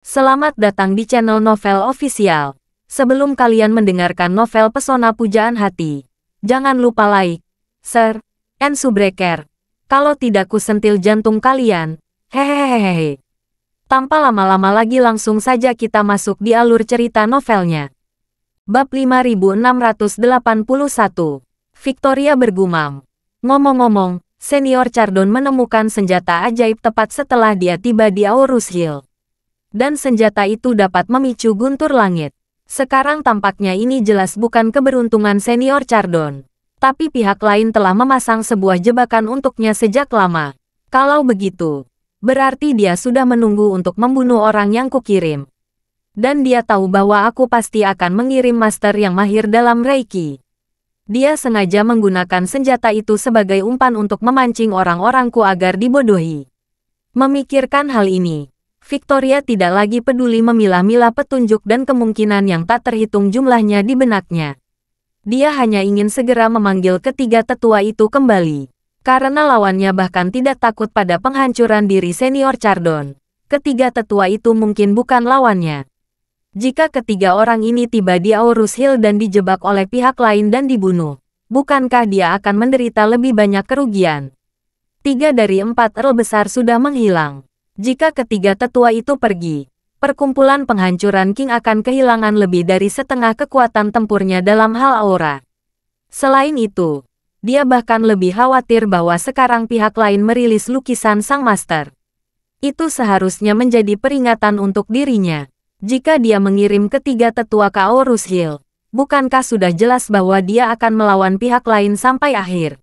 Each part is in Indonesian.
Selamat datang di channel Novel Official. Sebelum kalian mendengarkan novel Pesona Pujaan Hati, jangan lupa like, share, and subscribe. Kalau tidak kusentil jantung kalian. Hehehehe. Tanpa lama-lama lagi langsung saja kita masuk di alur cerita novelnya. Bab 5681. Victoria bergumam. Ngomong-ngomong, Senior Chardon menemukan senjata ajaib tepat setelah dia tiba di Aurus Hill. Dan senjata itu dapat memicu guntur langit. Sekarang tampaknya ini jelas bukan keberuntungan Senior Chardon. Tapi pihak lain telah memasang sebuah jebakan untuknya sejak lama. Kalau begitu, berarti dia sudah menunggu untuk membunuh orang yang kukirim. Dan dia tahu bahwa aku pasti akan mengirim master yang mahir dalam Reiki. Dia sengaja menggunakan senjata itu sebagai umpan untuk memancing orang-orangku agar dibodohi. Memikirkan hal ini, Victoria tidak lagi peduli memilah-milah petunjuk dan kemungkinan yang tak terhitung jumlahnya di benaknya. Dia hanya ingin segera memanggil ketiga tetua itu kembali. Karena lawannya bahkan tidak takut pada penghancuran diri Senior Chardon, ketiga tetua itu mungkin bukan lawannya. Jika ketiga orang ini tiba di Aurus Hill dan dijebak oleh pihak lain dan dibunuh, bukankah dia akan menderita lebih banyak kerugian? 3 dari 4 Earl besar sudah menghilang. Jika ketiga tetua itu pergi, perkumpulan penghancuran King akan kehilangan lebih dari setengah kekuatan tempurnya dalam hal aura. Selain itu, dia bahkan lebih khawatir bahwa sekarang pihak lain merilis lukisan sang master. Itu seharusnya menjadi peringatan untuk dirinya. Jika dia mengirim ketiga tetua ke Aurus Hill, bukankah sudah jelas bahwa dia akan melawan pihak lain sampai akhir?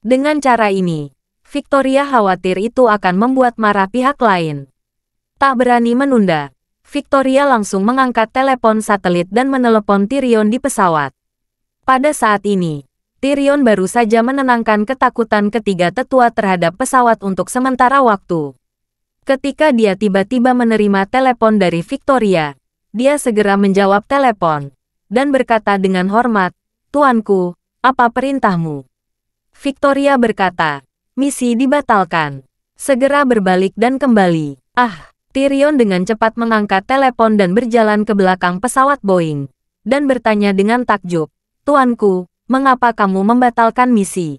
Dengan cara ini, Victoria khawatir itu akan membuat marah pihak lain. Tak berani menunda, Victoria langsung mengangkat telepon satelit dan menelepon Tyrion di pesawat. Pada saat ini, Tyrion baru saja menenangkan ketakutan ketiga tetua terhadap pesawat untuk sementara waktu. Ketika dia tiba-tiba menerima telepon dari Victoria, dia segera menjawab telepon dan berkata dengan hormat, "Tuanku, apa perintahmu?" Victoria berkata, "Misi dibatalkan. Segera berbalik dan kembali." Tyrion dengan cepat mengangkat telepon dan berjalan ke belakang pesawat Boeing dan bertanya dengan takjub, "Tuanku, mengapa kamu membatalkan misi?"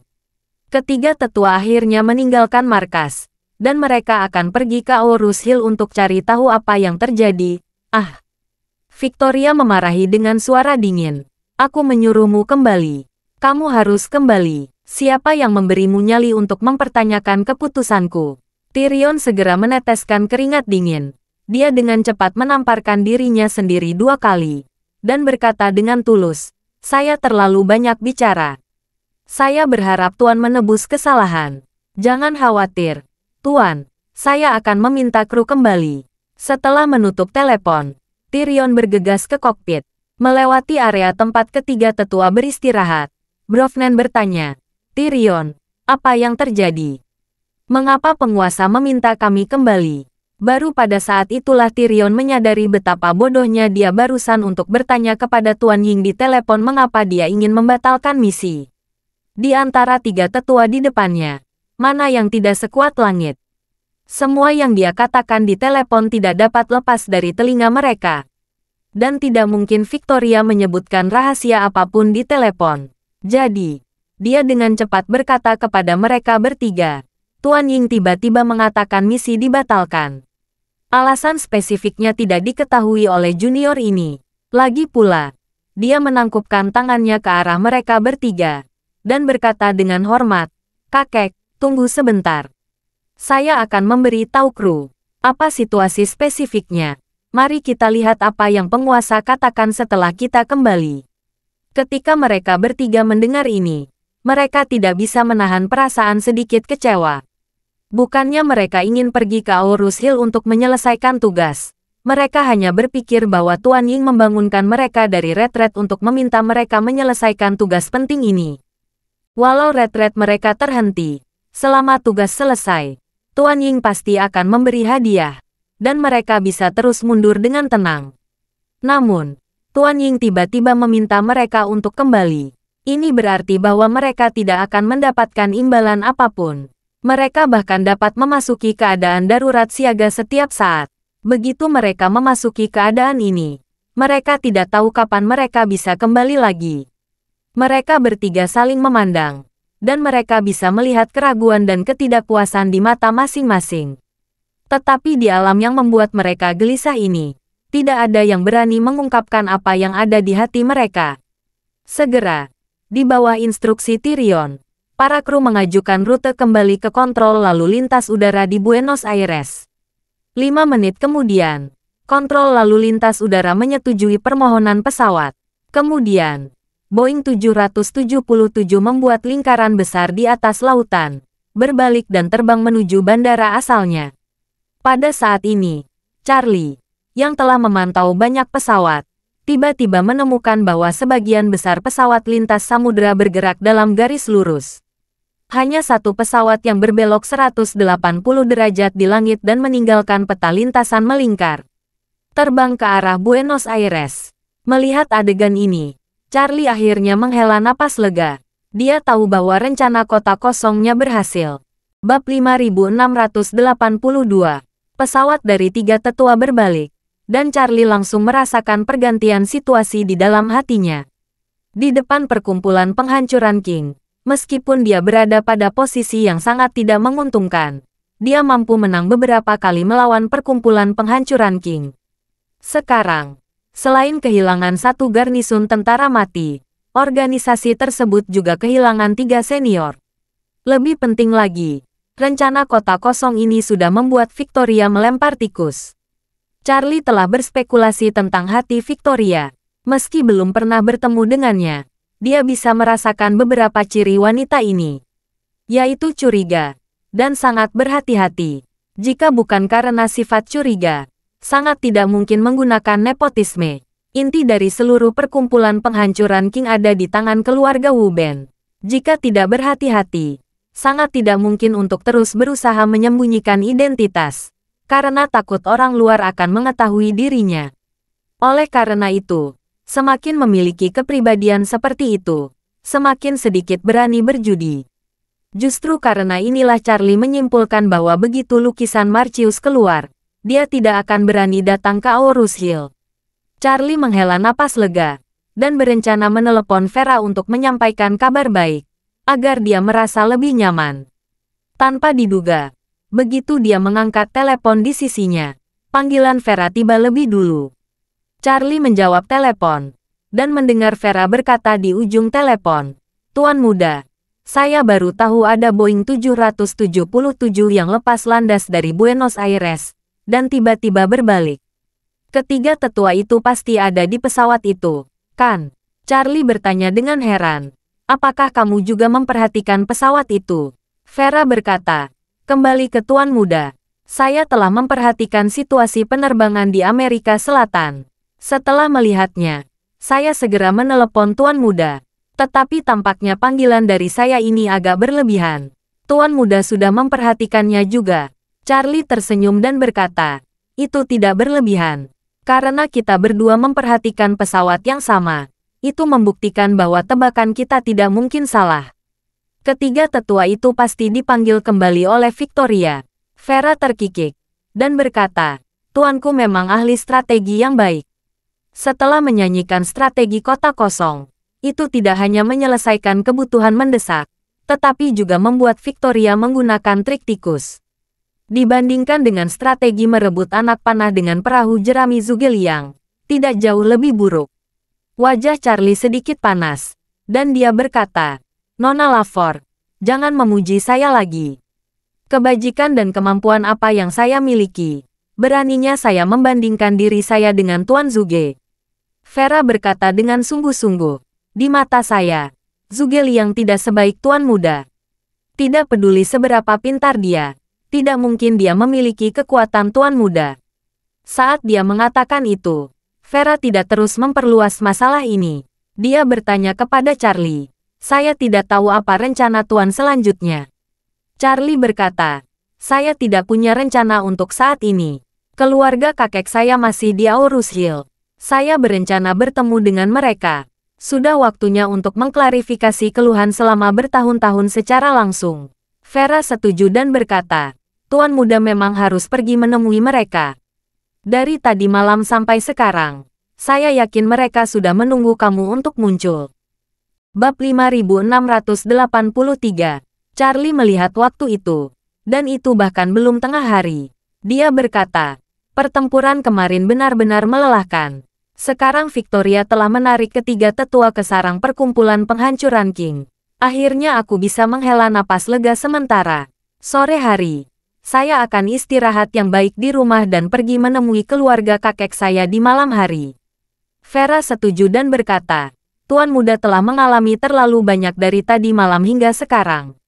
Ketiga tetua akhirnya meninggalkan markas. Dan mereka akan pergi ke Aurus Hill untuk cari tahu apa yang terjadi. Victoria memarahi dengan suara dingin. "Aku menyuruhmu kembali. Kamu harus kembali. Siapa yang memberimu nyali untuk mempertanyakan keputusanku?" Tyrion segera meneteskan keringat dingin. Dia dengan cepat menamparkan dirinya sendiri 2 kali. Dan berkata dengan tulus, "Saya terlalu banyak bicara. Saya berharap Tuan menebus kesalahan. Jangan khawatir. Tuan, saya akan meminta kru kembali." Setelah menutup telepon, Tyrion bergegas ke kokpit. Melewati area tempat ketiga tetua beristirahat, Brovnen bertanya, "Tyrion, apa yang terjadi? Mengapa penguasa meminta kami kembali?" Baru pada saat itulah Tyrion menyadari betapa bodohnya dia barusan untuk bertanya kepada Tuan Ying di telepon mengapa dia ingin membatalkan misi. Di antara 3 tetua di depannya, mana yang tidak sekuat langit? Semua yang dia katakan di telepon tidak dapat lepas dari telinga mereka. Dan tidak mungkin Victoria menyebutkan rahasia apapun di telepon. Jadi, dia dengan cepat berkata kepada mereka bertiga, "Tuan Ying tiba-tiba mengatakan misi dibatalkan. Alasan spesifiknya tidak diketahui oleh junior ini. Lagi pula, dia menangkupkan tangannya ke arah mereka bertiga, dan berkata dengan hormat, 'Kakek, tunggu sebentar. Saya akan memberi tahu kru. Apa situasi spesifiknya? Mari kita lihat apa yang penguasa katakan setelah kita kembali.'" Ketika mereka bertiga mendengar ini, mereka tidak bisa menahan perasaan sedikit kecewa. Bukannya mereka ingin pergi ke Aurus Hill untuk menyelesaikan tugas. Mereka hanya berpikir bahwa Tuan Ying membangunkan mereka dari retret untuk meminta mereka menyelesaikan tugas penting ini. Walau retret mereka terhenti, selama tugas selesai, Tuan Ying pasti akan memberi hadiah, dan mereka bisa terus mundur dengan tenang. Namun, Tuan Ying tiba-tiba meminta mereka untuk kembali. Ini berarti bahwa mereka tidak akan mendapatkan imbalan apapun. Mereka bahkan dapat memasuki keadaan darurat siaga setiap saat. Begitu mereka memasuki keadaan ini, mereka tidak tahu kapan mereka bisa kembali lagi. Mereka bertiga saling memandang, dan mereka bisa melihat keraguan dan ketidakpuasan di mata masing-masing. Tetapi di alam yang membuat mereka gelisah ini, tidak ada yang berani mengungkapkan apa yang ada di hati mereka. Segera, di bawah instruksi Tyrion, para kru mengajukan rute kembali ke kontrol lalu lintas udara di Buenos Aires. 5 menit kemudian, kontrol lalu lintas udara menyetujui permohonan pesawat. Kemudian, Boeing 777 membuat lingkaran besar di atas lautan, berbalik dan terbang menuju bandara asalnya. Pada saat ini, Charlie, yang telah memantau banyak pesawat, tiba-tiba menemukan bahwa sebagian besar pesawat lintas samudera bergerak dalam garis lurus. Hanya satu pesawat yang berbelok 180 derajat di langit dan meninggalkan peta lintasan melingkar. Terbang ke arah Buenos Aires. Melihat adegan ini, Charlie akhirnya menghela napas lega. Dia tahu bahwa rencana kota kosongnya berhasil. Bab 5682. Pesawat dari 3 tetua berbalik. Dan Charlie langsung merasakan pergantian situasi di dalam hatinya. Di depan perkumpulan penghancuran King, meskipun dia berada pada posisi yang sangat tidak menguntungkan, dia mampu menang beberapa kali melawan perkumpulan penghancuran King. Sekarang, selain kehilangan satu garnisun tentara mati, organisasi tersebut juga kehilangan 3 senior. Lebih penting lagi, rencana kota kosong ini sudah membuat Victoria melempar tikus. Charlie telah berspekulasi tentang hati Victoria. Meski belum pernah bertemu dengannya, dia bisa merasakan beberapa ciri wanita ini, yaitu curiga, dan sangat berhati-hati. Jika bukan karena sifat curiga, sangat tidak mungkin menggunakan nepotisme. Inti dari seluruh perkumpulan penghancuran King ada di tangan keluarga Wu Ben. Jika tidak berhati-hati, sangat tidak mungkin untuk terus berusaha menyembunyikan identitas, karena takut orang luar akan mengetahui dirinya. Oleh karena itu, semakin memiliki kepribadian seperti itu, semakin sedikit berani berjudi. Justru karena inilah Charlie menyimpulkan bahwa begitu lukisan Marcius keluar, dia tidak akan berani datang ke Aorus Hill. Charlie menghela napas lega, dan berencana menelepon Vera untuk menyampaikan kabar baik, agar dia merasa lebih nyaman. Tanpa diduga, begitu dia mengangkat telepon di sisinya, panggilan Vera tiba lebih dulu. Charlie menjawab telepon, dan mendengar Vera berkata di ujung telepon, "Tuan muda, saya baru tahu ada Boeing 777 yang lepas landas dari Buenos Aires, dan tiba-tiba berbalik. Ketiga tetua itu pasti ada di pesawat itu, kan?" Charlie bertanya dengan heran. "Apakah kamu juga memperhatikan pesawat itu?" Vera berkata, "Kembali ke Tuan muda, saya telah memperhatikan situasi penerbangan di Amerika Selatan. Setelah melihatnya, saya segera menelepon Tuan muda. Tetapi tampaknya panggilan dari saya ini agak berlebihan. Tuan muda sudah memperhatikannya juga." Charlie tersenyum dan berkata, "Itu tidak berlebihan. Karena kita berdua memperhatikan pesawat yang sama, itu membuktikan bahwa tebakan kita tidak mungkin salah." Ketiga tetua itu pasti dipanggil kembali oleh Victoria. Vera terkikik, dan berkata, "Tuanku memang ahli strategi yang baik." Setelah menyanyikan strategi kota kosong, itu tidak hanya menyelesaikan kebutuhan mendesak, tetapi juga membuat Victoria menggunakan trik tikus. Dibandingkan dengan strategi merebut anak panah dengan perahu jerami Zhuge-Liang, tidak jauh lebih buruk. Wajah Charlie sedikit panas, dan dia berkata, "Nona Lavore, jangan memuji saya lagi. Kebajikan dan kemampuan apa yang saya miliki, beraninya saya membandingkan diri saya dengan Tuan Zhuge." Vera berkata dengan sungguh-sungguh, "Di mata saya, Zhuge-Liang tidak sebaik Tuan muda. Tidak peduli seberapa pintar dia, tidak mungkin dia memiliki kekuatan Tuan muda." Saat dia mengatakan itu, Vera tidak terus memperluas masalah ini. Dia bertanya kepada Charlie, "Saya tidak tahu apa rencana Tuan selanjutnya." Charlie berkata, "Saya tidak punya rencana untuk saat ini. Keluarga kakek saya masih di Aorus Hill. Saya berencana bertemu dengan mereka. Sudah waktunya untuk mengklarifikasi keluhan selama bertahun-tahun secara langsung." Vera setuju dan berkata, "Tuan muda memang harus pergi menemui mereka." Dari tadi malam sampai sekarang, saya yakin mereka sudah menunggu kamu untuk muncul. Bab 5683. Charlie melihat waktu itu. Dan itu bahkan belum tengah hari. Dia berkata, pertempuran kemarin benar-benar melelahkan. Sekarang Victoria telah menarik ketiga tetua ke sarang perkumpulan penghancuran King. Akhirnya aku bisa menghela napas lega sementara. Sore hari, saya akan istirahat yang baik di rumah dan pergi menemui keluarga kakek saya di malam hari. Vera setuju dan berkata, Tuan Muda telah mengalami terlalu banyak dari tadi malam hingga sekarang.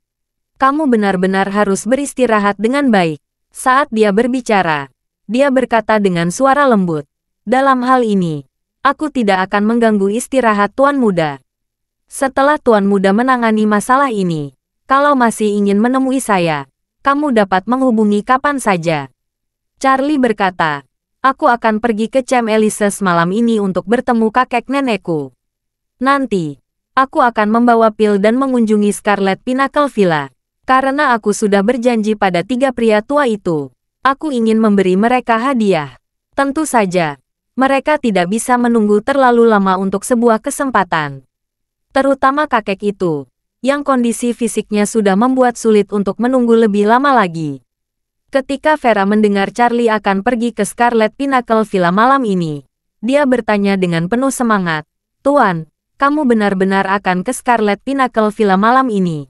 Kamu benar-benar harus beristirahat dengan baik. Saat dia berbicara, dia berkata dengan suara lembut, dalam hal ini, aku tidak akan mengganggu istirahat Tuan Muda. Setelah Tuan Muda menangani masalah ini, kalau masih ingin menemui saya, kamu dapat menghubungi kapan saja. Charlie berkata, aku akan pergi ke Camp Elises malam ini untuk bertemu kakek nenekku. Nanti, aku akan membawa pil dan mengunjungi Scarlet Pinnacle Villa. Karena aku sudah berjanji pada tiga pria tua itu, aku ingin memberi mereka hadiah. Tentu saja, mereka tidak bisa menunggu terlalu lama untuk sebuah kesempatan. Terutama kakek itu, yang kondisi fisiknya sudah membuat sulit untuk menunggu lebih lama lagi. Ketika Vera mendengar Charlie akan pergi ke Scarlet Pinnacle Villa malam ini, dia bertanya dengan penuh semangat, Tuan, kamu benar-benar akan ke Scarlet Pinnacle Villa malam ini?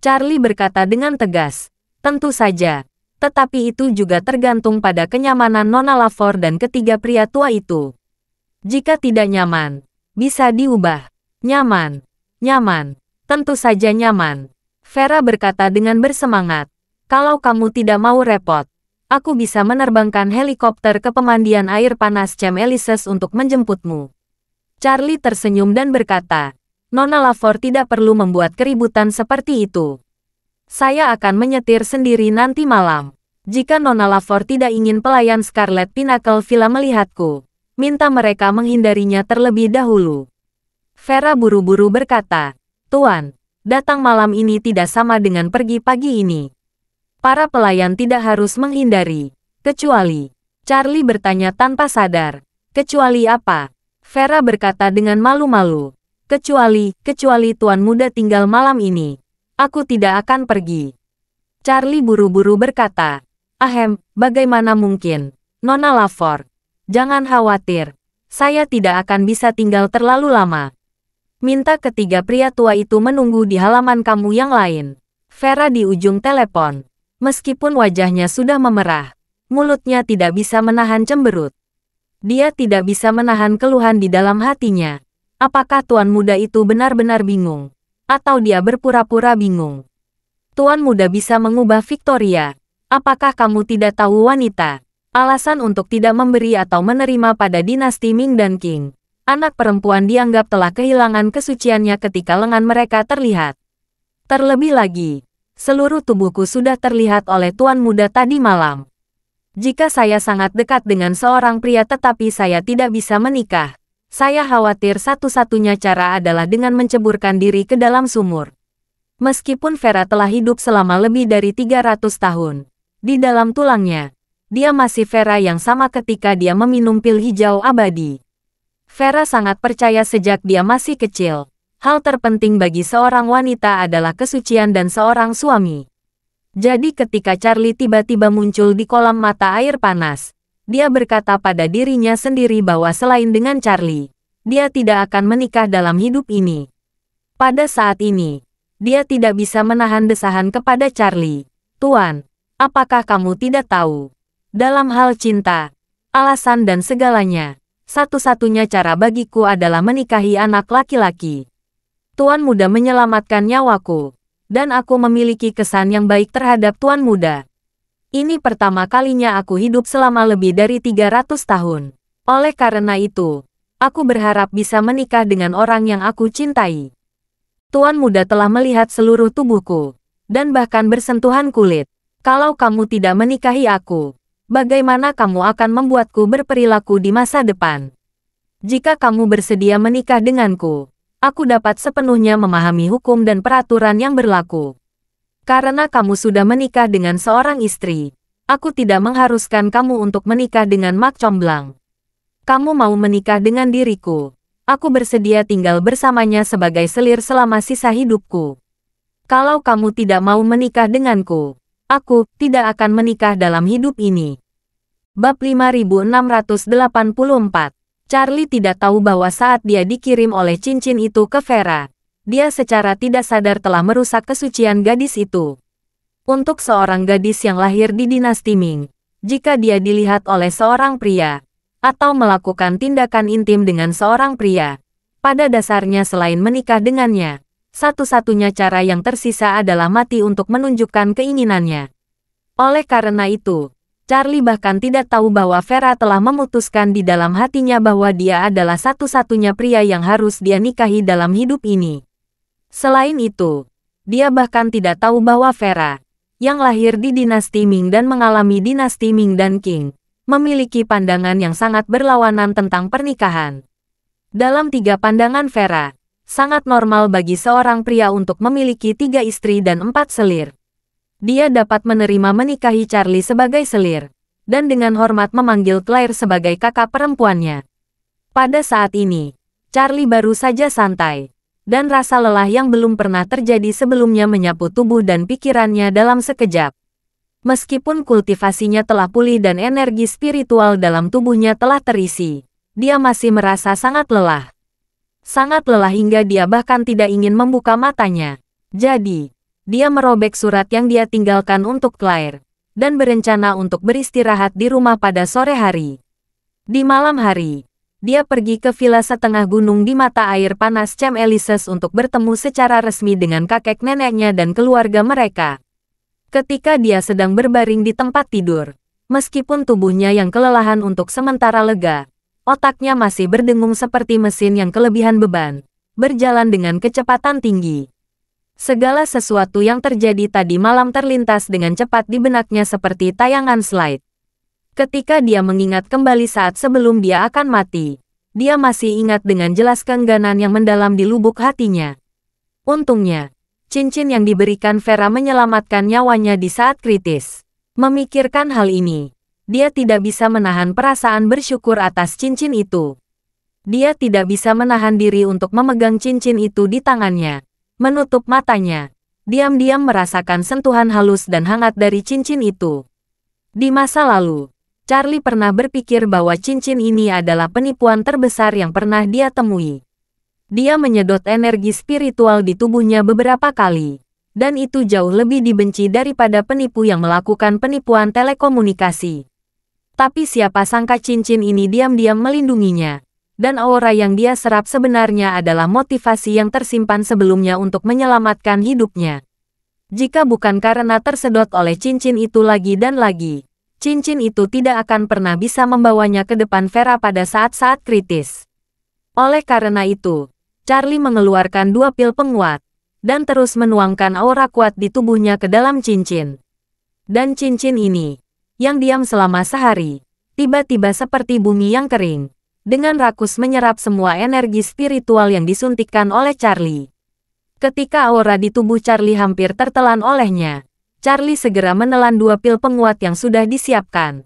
Charlie berkata dengan tegas, tentu saja, tetapi itu juga tergantung pada kenyamanan Nona Lavore dan ketiga pria tua itu. Jika tidak nyaman, bisa diubah. Nyaman, nyaman, tentu saja nyaman. Vera berkata dengan bersemangat, kalau kamu tidak mau repot, aku bisa menerbangkan helikopter ke pemandian air panas Camp Elises untuk menjemputmu. Charlie tersenyum dan berkata, Nona Lavore tidak perlu membuat keributan seperti itu. Saya akan menyetir sendiri nanti malam. Jika Nona Lavore tidak ingin pelayan Scarlet Pinnacle Villa melihatku, minta mereka menghindarinya terlebih dahulu. Vera buru-buru berkata, Tuan, datang malam ini tidak sama dengan pergi pagi ini. Para pelayan tidak harus menghindari, kecuali. Charlie bertanya tanpa sadar, kecuali apa? Vera berkata dengan malu-malu. Kecuali Tuan Muda tinggal malam ini. Aku tidak akan pergi. Charlie buru-buru berkata, Ahem, bagaimana mungkin? Nona Lavore, jangan khawatir. Saya tidak akan bisa tinggal terlalu lama. Minta ketiga pria tua itu menunggu di halaman kamu yang lain. Vera di ujung telepon. Meskipun wajahnya sudah memerah, mulutnya tidak bisa menahan cemberut. Dia tidak bisa menahan keluhan di dalam hatinya. Apakah Tuan Muda itu benar-benar bingung? Atau dia berpura-pura bingung? Tuan Muda bisa mengubah Victoria. Apakah kamu tidak tahu wanita? Alasan untuk tidak memberi atau menerima pada dinasti Ming dan Qing. Anak perempuan dianggap telah kehilangan kesuciannya ketika lengan mereka terlihat. Terlebih lagi, seluruh tubuhku sudah terlihat oleh Tuan Muda tadi malam. Jika saya sangat dekat dengan seorang pria tetapi saya tidak bisa menikah, saya khawatir satu-satunya cara adalah dengan menceburkan diri ke dalam sumur. Meskipun Vera telah hidup selama lebih dari 300 tahun, di dalam tulangnya, dia masih Vera yang sama ketika dia meminum pil hijau abadi. Vera sangat percaya sejak dia masih kecil, hal terpenting bagi seorang wanita adalah kesucian dan seorang suami. Jadi ketika Charlie tiba-tiba muncul di kolam mata air panas, dia berkata pada dirinya sendiri bahwa selain dengan Charlie, dia tidak akan menikah dalam hidup ini. Pada saat ini, dia tidak bisa menahan desahan kepada Charlie. Tuan, apakah kamu tidak tahu? Dalam hal cinta, alasan dan segalanya, satu-satunya cara bagiku adalah menikahi anak laki-laki. Tuan Muda menyelamatkan nyawaku, dan aku memiliki kesan yang baik terhadap Tuan Muda. Ini pertama kalinya aku hidup selama lebih dari 300 tahun. Oleh karena itu, aku berharap bisa menikah dengan orang yang aku cintai. Tuan Muda telah melihat seluruh tubuhku, dan bahkan bersentuhan kulit. Kalau kamu tidak menikahi aku, bagaimana kamu akan membuatku berperilaku di masa depan? Jika kamu bersedia menikah denganku, aku dapat sepenuhnya memahami hukum dan peraturan yang berlaku. Karena kamu sudah menikah dengan seorang istri, Aku tidak mengharuskan kamu untuk menikah dengan Mak Comblang. Kamu mau menikah dengan diriku. Aku bersedia tinggal bersamanya sebagai selir selama sisa hidupku. Kalau kamu tidak mau menikah denganku, aku tidak akan menikah dalam hidup ini. Bab 5684. Charlie tidak tahu bahwa saat dia dikirim oleh cincin itu ke Vera, dia secara tidak sadar telah merusak kesucian gadis itu. Untuk seorang gadis yang lahir di dinasti Ming, jika dia dilihat oleh seorang pria, atau melakukan tindakan intim dengan seorang pria, pada dasarnya selain menikah dengannya, satu-satunya cara yang tersisa adalah mati untuk menunjukkan keinginannya. Oleh karena itu, Charlie bahkan tidak tahu bahwa Vera telah memutuskan di dalam hatinya bahwa dia adalah satu-satunya pria yang harus dia nikahi dalam hidup ini. Selain itu, dia bahkan tidak tahu bahwa Vera, yang lahir di dinasti Ming dan mengalami dinasti Ming dan Qing, memiliki pandangan yang sangat berlawanan tentang pernikahan. Dalam 3 pandangan Vera, sangat normal bagi seorang pria untuk memiliki 3 istri dan 4 selir. Dia dapat menerima menikahi Charlie sebagai selir, dan dengan hormat memanggil Claire sebagai kakak perempuannya. Pada saat ini, Charlie baru saja santai, dan rasa lelah yang belum pernah terjadi sebelumnya menyapu tubuh dan pikirannya dalam sekejap. Meskipun kultivasinya telah pulih dan energi spiritual dalam tubuhnya telah terisi, dia masih merasa sangat lelah. Sangat lelah hingga dia bahkan tidak ingin membuka matanya. Jadi, dia merobek surat yang dia tinggalkan untuk Claire, dan berencana untuk beristirahat di rumah pada sore hari. Di malam hari, dia pergi ke villa setengah gunung di mata air panas Chem Elysees untuk bertemu secara resmi dengan kakek neneknya dan keluarga mereka. Ketika dia sedang berbaring di tempat tidur, meskipun tubuhnya yang kelelahan untuk sementara lega, otaknya masih berdengung seperti mesin yang kelebihan beban, berjalan dengan kecepatan tinggi. Segala sesuatu yang terjadi tadi malam terlintas dengan cepat di benaknya seperti tayangan slide. Ketika dia mengingat kembali saat sebelum dia akan mati, dia masih ingat dengan jelas keengganan yang mendalam di lubuk hatinya. Untungnya, cincin yang diberikan Vera menyelamatkan nyawanya di saat kritis. Memikirkan hal ini, dia tidak bisa menahan perasaan bersyukur atas cincin itu. Dia tidak bisa menahan diri untuk memegang cincin itu di tangannya. Menutup matanya, diam-diam merasakan sentuhan halus dan hangat dari cincin itu. Di masa lalu, Charlie pernah berpikir bahwa cincin ini adalah penipuan terbesar yang pernah dia temui. Dia menyedot energi spiritual di tubuhnya beberapa kali, dan itu jauh lebih dibenci daripada penipu yang melakukan penipuan telekomunikasi. Tapi siapa sangka cincin ini diam-diam melindunginya. Dan aura yang dia serap sebenarnya adalah motivasi yang tersimpan sebelumnya untuk menyelamatkan hidupnya. Jika bukan karena tersedot oleh cincin itu lagi dan lagi, cincin itu tidak akan pernah bisa membawanya ke depan Vera pada saat-saat kritis. Oleh karena itu, Charlie mengeluarkan 2 pil penguat, dan terus menuangkan aura kuat di tubuhnya ke dalam cincin. Dan cincin ini, yang diam selama sehari, tiba-tiba seperti bumi yang kering, dengan rakus menyerap semua energi spiritual yang disuntikkan oleh Charlie. Ketika aura di tubuh Charlie hampir tertelan olehnya, Charlie segera menelan 2 pil penguat yang sudah disiapkan.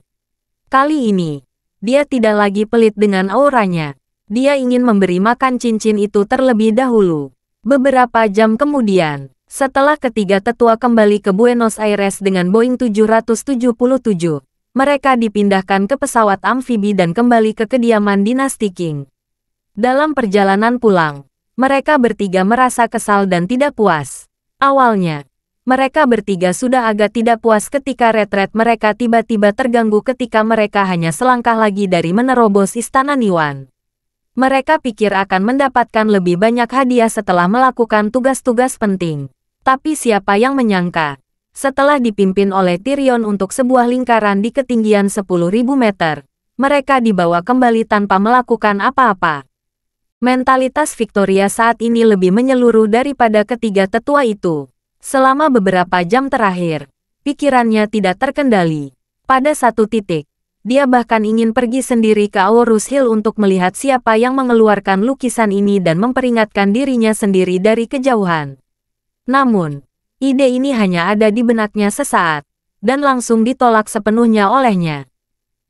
Kali ini, dia tidak lagi pelit dengan auranya. Dia ingin memberi makan cincin itu terlebih dahulu. Beberapa jam kemudian, setelah ketiga tetua kembali ke Buenos Aires dengan Boeing 777, mereka dipindahkan ke pesawat amfibi dan kembali ke kediaman dinasti Qing. Dalam perjalanan pulang, mereka bertiga merasa kesal dan tidak puas. Awalnya, mereka bertiga sudah agak tidak puas ketika retret mereka tiba-tiba terganggu ketika mereka hanya selangkah lagi dari menerobos istana Niwan. Mereka pikir akan mendapatkan lebih banyak hadiah setelah melakukan tugas-tugas penting. Tapi siapa yang menyangka? Setelah dipimpin oleh Tyrion untuk sebuah lingkaran di ketinggian 10.000 meter, mereka dibawa kembali tanpa melakukan apa-apa. Mentalitas Victoria saat ini lebih menyeluruh daripada ketiga tetua itu. Selama beberapa jam terakhir, pikirannya tidak terkendali. Pada satu titik, dia bahkan ingin pergi sendiri ke Aorus Hill untuk melihat siapa yang mengeluarkan lukisan ini dan memperingatkan dirinya sendiri dari kejauhan. Namun, ide ini hanya ada di benaknya sesaat, dan langsung ditolak sepenuhnya olehnya.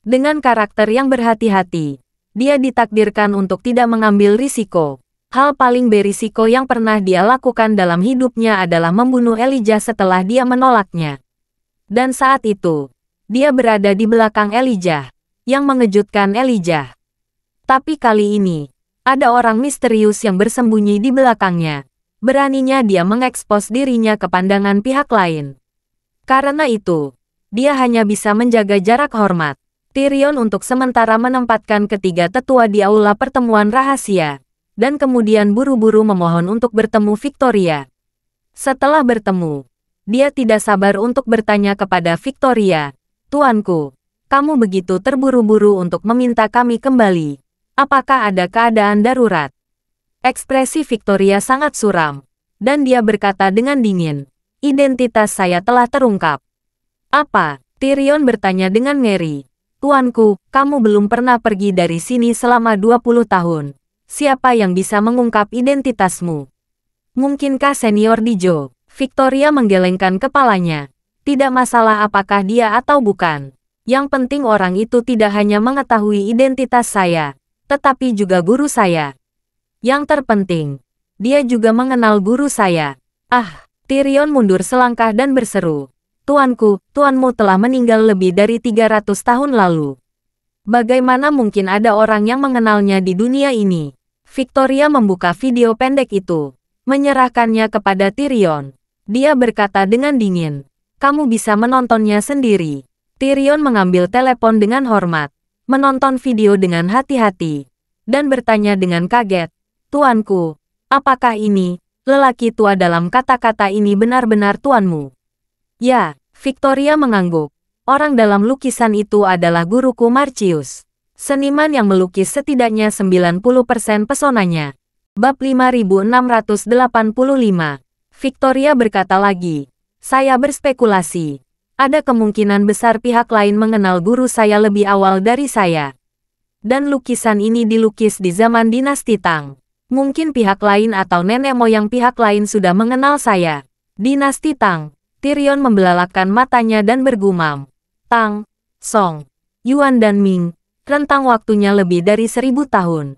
Dengan karakter yang berhati-hati, dia ditakdirkan untuk tidak mengambil risiko. Hal paling berisiko yang pernah dia lakukan dalam hidupnya adalah membunuh Elijah setelah dia menolaknya. Dan saat itu, dia berada di belakang Elijah, yang mengejutkan Elijah. Tapi kali ini, ada orang misterius yang bersembunyi di belakangnya. Beraninya dia mengekspos dirinya ke pandangan pihak lain. Karena itu, dia hanya bisa menjaga jarak hormat. Tyrion untuk sementara menempatkan ketiga tetua di aula pertemuan rahasia, dan kemudian buru-buru memohon untuk bertemu Victoria. Setelah bertemu, dia tidak sabar untuk bertanya kepada Victoria, "Tuanku, kamu begitu terburu-buru untuk meminta kami kembali. Apakah ada keadaan darurat?" Ekspresi Victoria sangat suram, dan dia berkata dengan dingin, "Identitas saya telah terungkap." "Apa?" Tyrion bertanya dengan ngeri. "Tuanku, kamu belum pernah pergi dari sini selama 20 tahun. Siapa yang bisa mengungkap identitasmu?" "Mungkinkah senior Dijo?" Victoria menggelengkan kepalanya. "Tidak masalah apakah dia atau bukan. Yang penting orang itu tidak hanya mengetahui identitas saya, tetapi juga guru saya. Yang terpenting, dia juga mengenal guru saya." "Ah!" Tyrion mundur selangkah dan berseru, "Tuanku, tuanmu telah meninggal lebih dari 300 tahun lalu. Bagaimana mungkin ada orang yang mengenalnya di dunia ini?" Victoria membuka video pendek itu, menyerahkannya kepada Tyrion. Dia berkata dengan dingin, "Kamu bisa menontonnya sendiri." Tyrion mengambil telepon dengan hormat, menonton video dengan hati-hati, dan bertanya dengan kaget, "Tuanku, apakah ini, lelaki tua dalam kata-kata ini benar-benar tuanmu?" "Ya," Victoria mengangguk. "Orang dalam lukisan itu adalah guruku Marcius. Seniman yang melukis setidaknya 90% pesonanya." Bab 5685. Victoria berkata lagi, "Saya berspekulasi. Ada kemungkinan besar pihak lain mengenal guru saya lebih awal dari saya. Dan lukisan ini dilukis di zaman dinasti Tang. Mungkin pihak lain atau nenek moyang pihak lain sudah mengenal saya." Dinasti Tang. Tyrion membelalakkan matanya dan bergumam, "Tang, Song, Yuan dan Ming, rentang waktunya lebih dari 1000 tahun.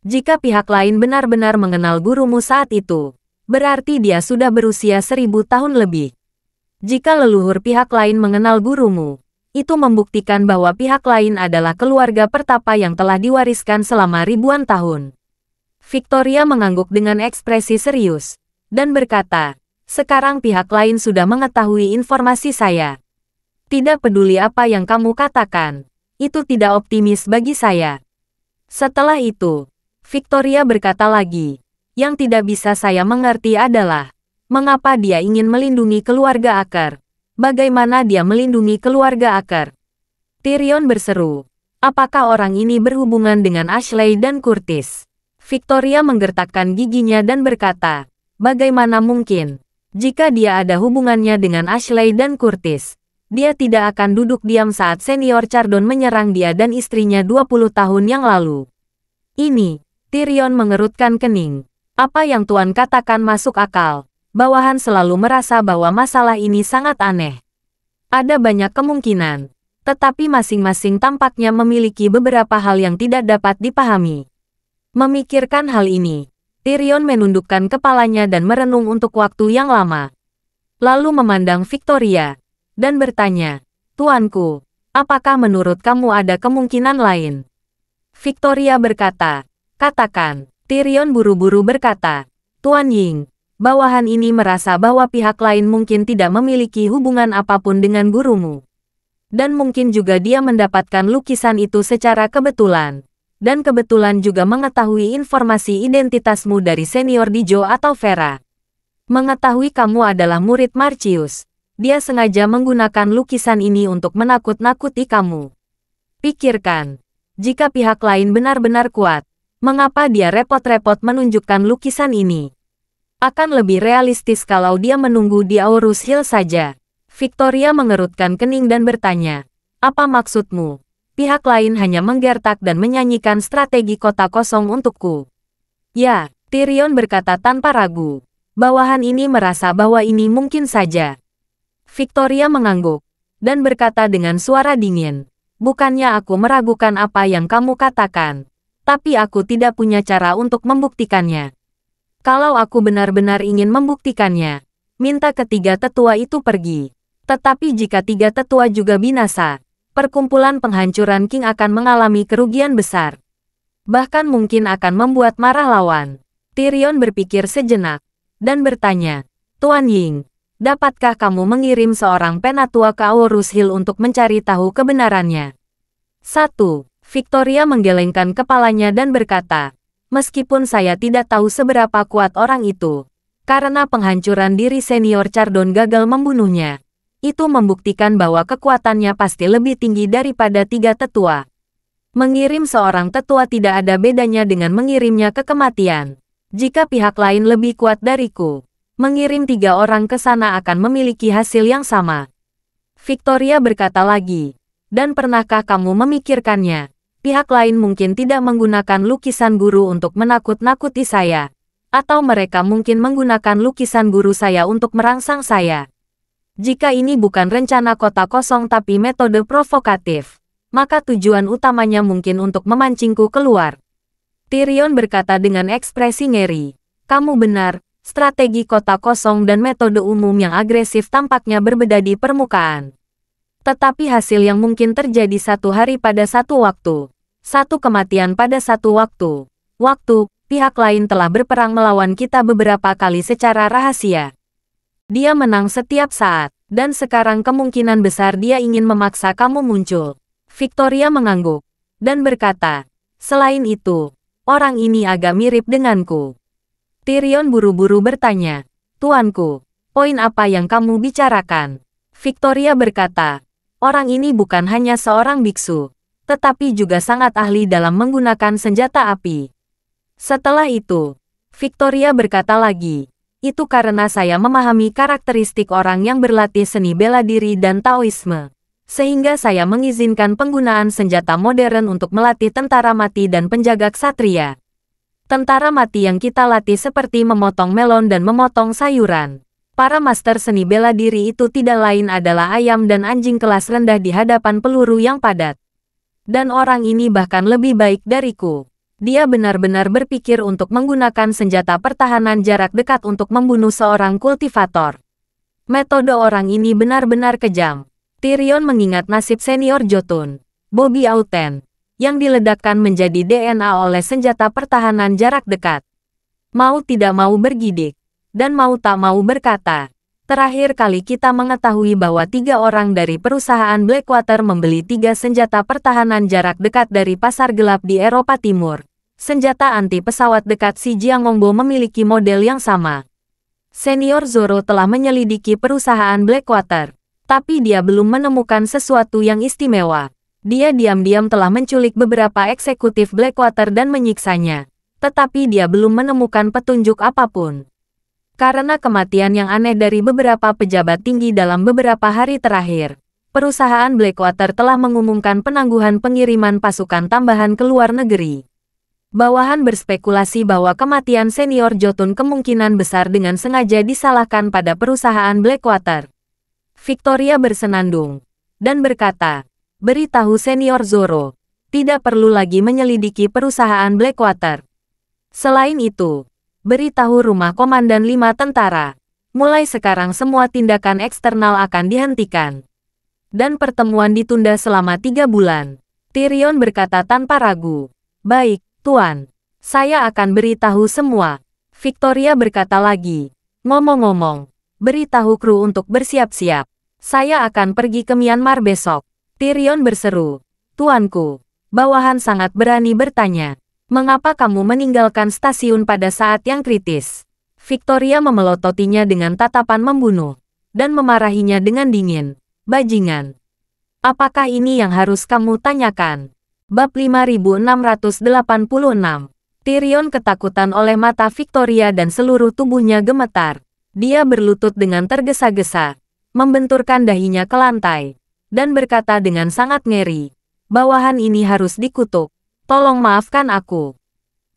Jika pihak lain benar-benar mengenal gurumu saat itu, berarti dia sudah berusia 1000 tahun lebih. Jika leluhur pihak lain mengenal gurumu, itu membuktikan bahwa pihak lain adalah keluarga pertapa yang telah diwariskan selama ribuan tahun." Victoria mengangguk dengan ekspresi serius, dan berkata, "Sekarang pihak lain sudah mengetahui informasi saya. Tidak peduli apa yang kamu katakan, itu tidak optimis bagi saya." Setelah itu, Victoria berkata lagi, "Yang tidak bisa saya mengerti adalah, mengapa dia ingin melindungi keluarga Aker? Bagaimana dia melindungi keluarga Aker?" Tyrion berseru, "Apakah orang ini berhubungan dengan Ashley dan Curtis?" Victoria menggertakkan giginya dan berkata, "Bagaimana mungkin? Jika dia ada hubungannya dengan Ashley dan Curtis, dia tidak akan duduk diam saat senior Chardon menyerang dia dan istrinya 20 tahun yang lalu." "Ini," Tyrion mengerutkan kening, "apa yang Tuan katakan masuk akal. Bawahan selalu merasa bahwa masalah ini sangat aneh. Ada banyak kemungkinan, tetapi masing-masing tampaknya memiliki beberapa hal yang tidak dapat dipahami." Memikirkan hal ini, Tyrion menundukkan kepalanya dan merenung untuk waktu yang lama. Lalu memandang Victoria, dan bertanya, "Tuanku, apakah menurut kamu ada kemungkinan lain?" Victoria berkata, "Katakan." Tyrion buru-buru berkata, "Tuan Ying, bawahan ini merasa bahwa pihak lain mungkin tidak memiliki hubungan apapun dengan gurumu. Dan mungkin juga dia mendapatkan lukisan itu secara kebetulan. Dan kebetulan juga mengetahui informasi identitasmu dari senior Dijo atau Vera. Mengetahui kamu adalah murid Marcius, dia sengaja menggunakan lukisan ini untuk menakut-nakuti kamu. Pikirkan, jika pihak lain benar-benar kuat, mengapa dia repot-repot menunjukkan lukisan ini? Akan lebih realistis kalau dia menunggu di Aurus Hill saja." Victoria mengerutkan kening dan bertanya, "Apa maksudmu? Pihak lain hanya menggertak dan menyanyikan strategi kota kosong untukku." "Ya," Tyrion berkata tanpa ragu, "bawahan ini merasa bahwa ini mungkin saja." Victoria mengangguk, dan berkata dengan suara dingin, "Bukannya aku meragukan apa yang kamu katakan, tapi aku tidak punya cara untuk membuktikannya. Kalau aku benar-benar ingin membuktikannya, minta ketiga tetua itu pergi. Tetapi jika tiga tetua juga binasa, perkumpulan penghancuran King akan mengalami kerugian besar. Bahkan mungkin akan membuat marah lawan." Tyrion berpikir sejenak, dan bertanya, "Tuan Ying, dapatkah kamu mengirim seorang penatua ke Aorus Hill untuk mencari tahu kebenarannya?" 1. Victoria menggelengkan kepalanya dan berkata, "Meskipun saya tidak tahu seberapa kuat orang itu, karena penghancuran diri senior Chardon gagal membunuhnya, itu membuktikan bahwa kekuatannya pasti lebih tinggi daripada tiga tetua. Mengirim seorang tetua tidak ada bedanya dengan mengirimnya ke kematian. Jika pihak lain lebih kuat dariku, mengirim 3 orang ke sana akan memiliki hasil yang sama." Victoria berkata lagi, "Dan pernahkah kamu memikirkannya? Pihak lain mungkin tidak menggunakan lukisan guru untuk menakut-nakuti saya, atau mereka mungkin menggunakan lukisan guru saya untuk merangsang saya. Jika ini bukan rencana kota kosong tapi metode provokatif, maka tujuan utamanya mungkin untuk memancingku keluar." Tyrion berkata dengan ekspresi ngeri, "Kamu benar, strategi kota kosong dan metode umum yang agresif tampaknya berbeda di permukaan. Tetapi hasil yang mungkin terjadi satu hari pada satu waktu, satu kematian pada satu waktu, pihak lain telah berperang melawan kita beberapa kali secara rahasia. Dia menang setiap saat, dan sekarang kemungkinan besar dia ingin memaksa kamu muncul." Victoria mengangguk, dan berkata, "Selain itu, orang ini agak mirip denganku." Tyrion buru-buru bertanya, "Tuanku, poin apa yang kamu bicarakan?" Victoria berkata, "Orang ini bukan hanya seorang biksu, tetapi juga sangat ahli dalam menggunakan senjata api." Setelah itu, Victoria berkata lagi, "Itu karena saya memahami karakteristik orang yang berlatih seni bela diri dan Taoisme, sehingga saya mengizinkan penggunaan senjata modern untuk melatih tentara mati dan penjaga ksatria. Tentara mati yang kita latih seperti memotong melon dan memotong sayuran. Para master seni bela diri itu tidak lain adalah ayam dan anjing kelas rendah di hadapan peluru yang padat. Dan orang ini bahkan lebih baik dariku. Dia benar-benar berpikir untuk menggunakan senjata pertahanan jarak dekat untuk membunuh seorang kultivator. Metode orang ini benar-benar kejam." Tyrion mengingat nasib senior Jotun, Bobby Auten, yang diledakkan menjadi DNA oleh senjata pertahanan jarak dekat. Mau tidak mau bergidik, dan mau tak mau berkata, "Terakhir kali kita mengetahui bahwa 3 orang dari perusahaan Blackwater membeli 3 senjata pertahanan jarak dekat dari pasar gelap di Eropa Timur. Senjata anti pesawat dekat si Jiangongbo memiliki model yang sama. Senior Zoro telah menyelidiki perusahaan Blackwater, tapi dia belum menemukan sesuatu yang istimewa. Dia diam-diam telah menculik beberapa eksekutif Blackwater dan menyiksanya, tetapi dia belum menemukan petunjuk apapun. Karena kematian yang aneh dari beberapa pejabat tinggi dalam beberapa hari terakhir, perusahaan Blackwater telah mengumumkan penangguhan pengiriman pasukan tambahan ke luar negeri. Bawahan berspekulasi bahwa kematian senior Jotun kemungkinan besar dengan sengaja disalahkan pada perusahaan Blackwater." Victoria bersenandung, dan berkata, "Beritahu senior Zoro, tidak perlu lagi menyelidiki perusahaan Blackwater. Selain itu, beritahu rumah Komandan 5 tentara. Mulai sekarang semua tindakan eksternal akan dihentikan. Dan pertemuan ditunda selama 3 bulan. Tyrion berkata tanpa ragu, "Baik, Tuan. Saya akan beritahu semua." Victoria berkata lagi, "Ngomong-ngomong, beritahu kru untuk bersiap-siap. Saya akan pergi ke Myanmar besok." Tyrion berseru, "Tuanku." Bawahan sangat berani bertanya, "Mengapa kamu meninggalkan stasiun pada saat yang kritis?" Victoria memelototinya dengan tatapan membunuh, dan memarahinya dengan dingin, "Bajingan. Apakah ini yang harus kamu tanyakan?" Bab 5686. Tyrion ketakutan oleh mata Victoria dan seluruh tubuhnya gemetar. Dia berlutut dengan tergesa-gesa, membenturkan dahinya ke lantai, dan berkata dengan sangat ngeri, "Bawahan ini harus dikutuk. Tolong maafkan aku."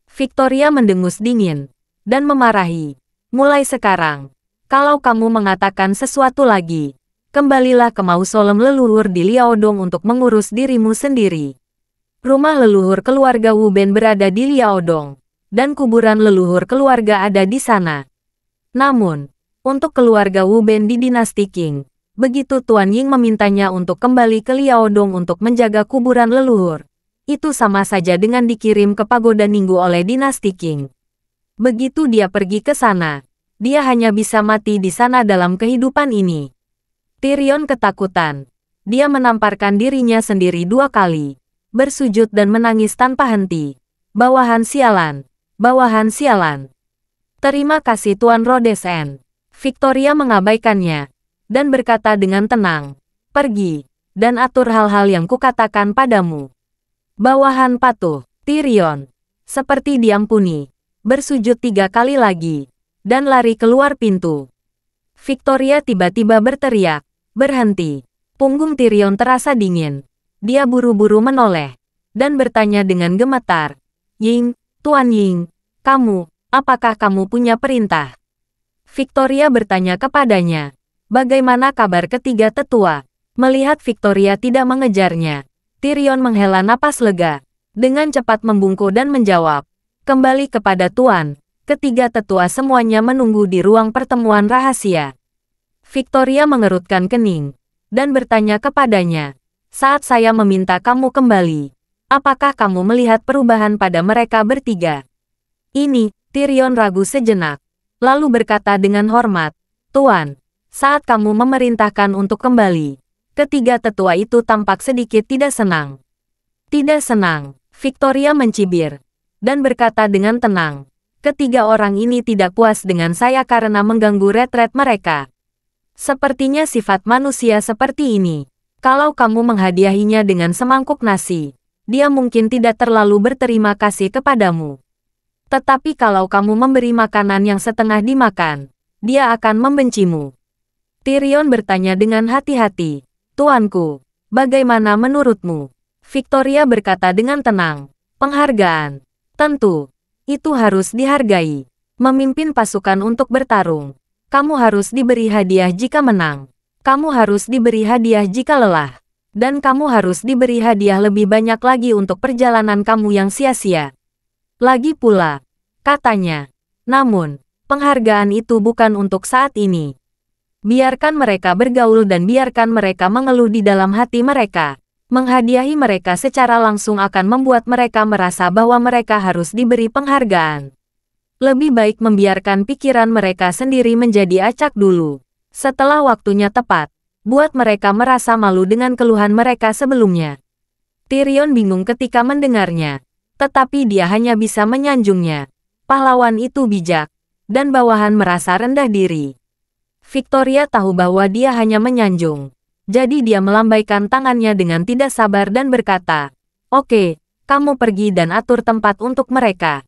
Victoria mendengus dingin, dan memarahi, "Mulai sekarang, kalau kamu mengatakan sesuatu lagi, kembalilah ke mausolem leluhur di Liaodong untuk mengurus dirimu sendiri. Rumah leluhur keluarga Wu Ben berada di Liaodong, dan kuburan leluhur keluarga ada di sana. Namun, untuk keluarga Wu Ben di dinasti Qing, begitu Tuan Ying memintanya untuk kembali ke Liaodong untuk menjaga kuburan leluhur, itu sama saja dengan dikirim ke pagoda Ninggu oleh dinasti Qing. Begitu dia pergi ke sana, dia hanya bisa mati di sana dalam kehidupan ini. Tyrion ketakutan. Dia menamparkan dirinya sendiri 2 kali, bersujud dan menangis tanpa henti. Bawahan sialan, bawahan sialan. Terima kasih Tuan Rhodesen. Victoria mengabaikannya, dan berkata dengan tenang, pergi, dan atur hal-hal yang kukatakan padamu. Bawahan patuh, Tyrion, seperti diampuni, bersujud 3 kali lagi, dan lari keluar pintu. Victoria tiba-tiba berteriak, berhenti. Punggung Tyrion terasa dingin. Dia buru-buru menoleh, dan bertanya dengan gemetar, Ying, Tuan Ying, kamu, apakah kamu punya perintah? Victoria bertanya kepadanya, bagaimana kabar ketiga tetua? Melihat Victoria tidak mengejarnya, Tyrion menghela napas lega, dengan cepat membungkuk dan menjawab, kembali kepada Tuan. Ketiga tetua semuanya menunggu di ruang pertemuan rahasia. Victoria mengerutkan kening, dan bertanya kepadanya, saat saya meminta kamu kembali, apakah kamu melihat perubahan pada mereka bertiga? Ini, Tyrion ragu sejenak, lalu berkata dengan hormat, Tuan, saat kamu memerintahkan untuk kembali, ketiga tetua itu tampak sedikit tidak senang. Tidak senang, Victoria mencibir, dan berkata dengan tenang, ketiga orang ini tidak puas dengan saya karena mengganggu retret mereka. Sepertinya sifat manusia seperti ini. Kalau kamu menghadiahinya dengan semangkuk nasi, dia mungkin tidak terlalu berterima kasih kepadamu. Tetapi kalau kamu memberi makanan yang setengah dimakan, dia akan membencimu. Tyrion bertanya dengan hati-hati, Tuanku, bagaimana menurutmu? Victoria berkata dengan tenang, penghargaan. Tentu, itu harus dihargai. Memimpin pasukan untuk bertarung, kamu harus diberi hadiah jika menang. Kamu harus diberi hadiah jika lelah. Dan kamu harus diberi hadiah lebih banyak lagi untuk perjalanan kamu yang sia-sia. Lagi pula, katanya, namun, penghargaan itu bukan untuk saat ini. Biarkan mereka bergaul dan biarkan mereka mengeluh di dalam hati mereka. Menghadiahi mereka secara langsung akan membuat mereka merasa bahwa mereka harus diberi penghargaan. Lebih baik membiarkan pikiran mereka sendiri menjadi acak dulu. Setelah waktunya tepat, buat mereka merasa malu dengan keluhan mereka sebelumnya. Tyrion bingung ketika mendengarnya, tetapi dia hanya bisa menyanjungnya. Pahlawan itu bijak, dan bawahan merasa rendah diri. Victoria tahu bahwa dia hanya menyanjung, jadi dia melambaikan tangannya dengan tidak sabar dan berkata, oke, kamu pergi dan atur tempat untuk mereka.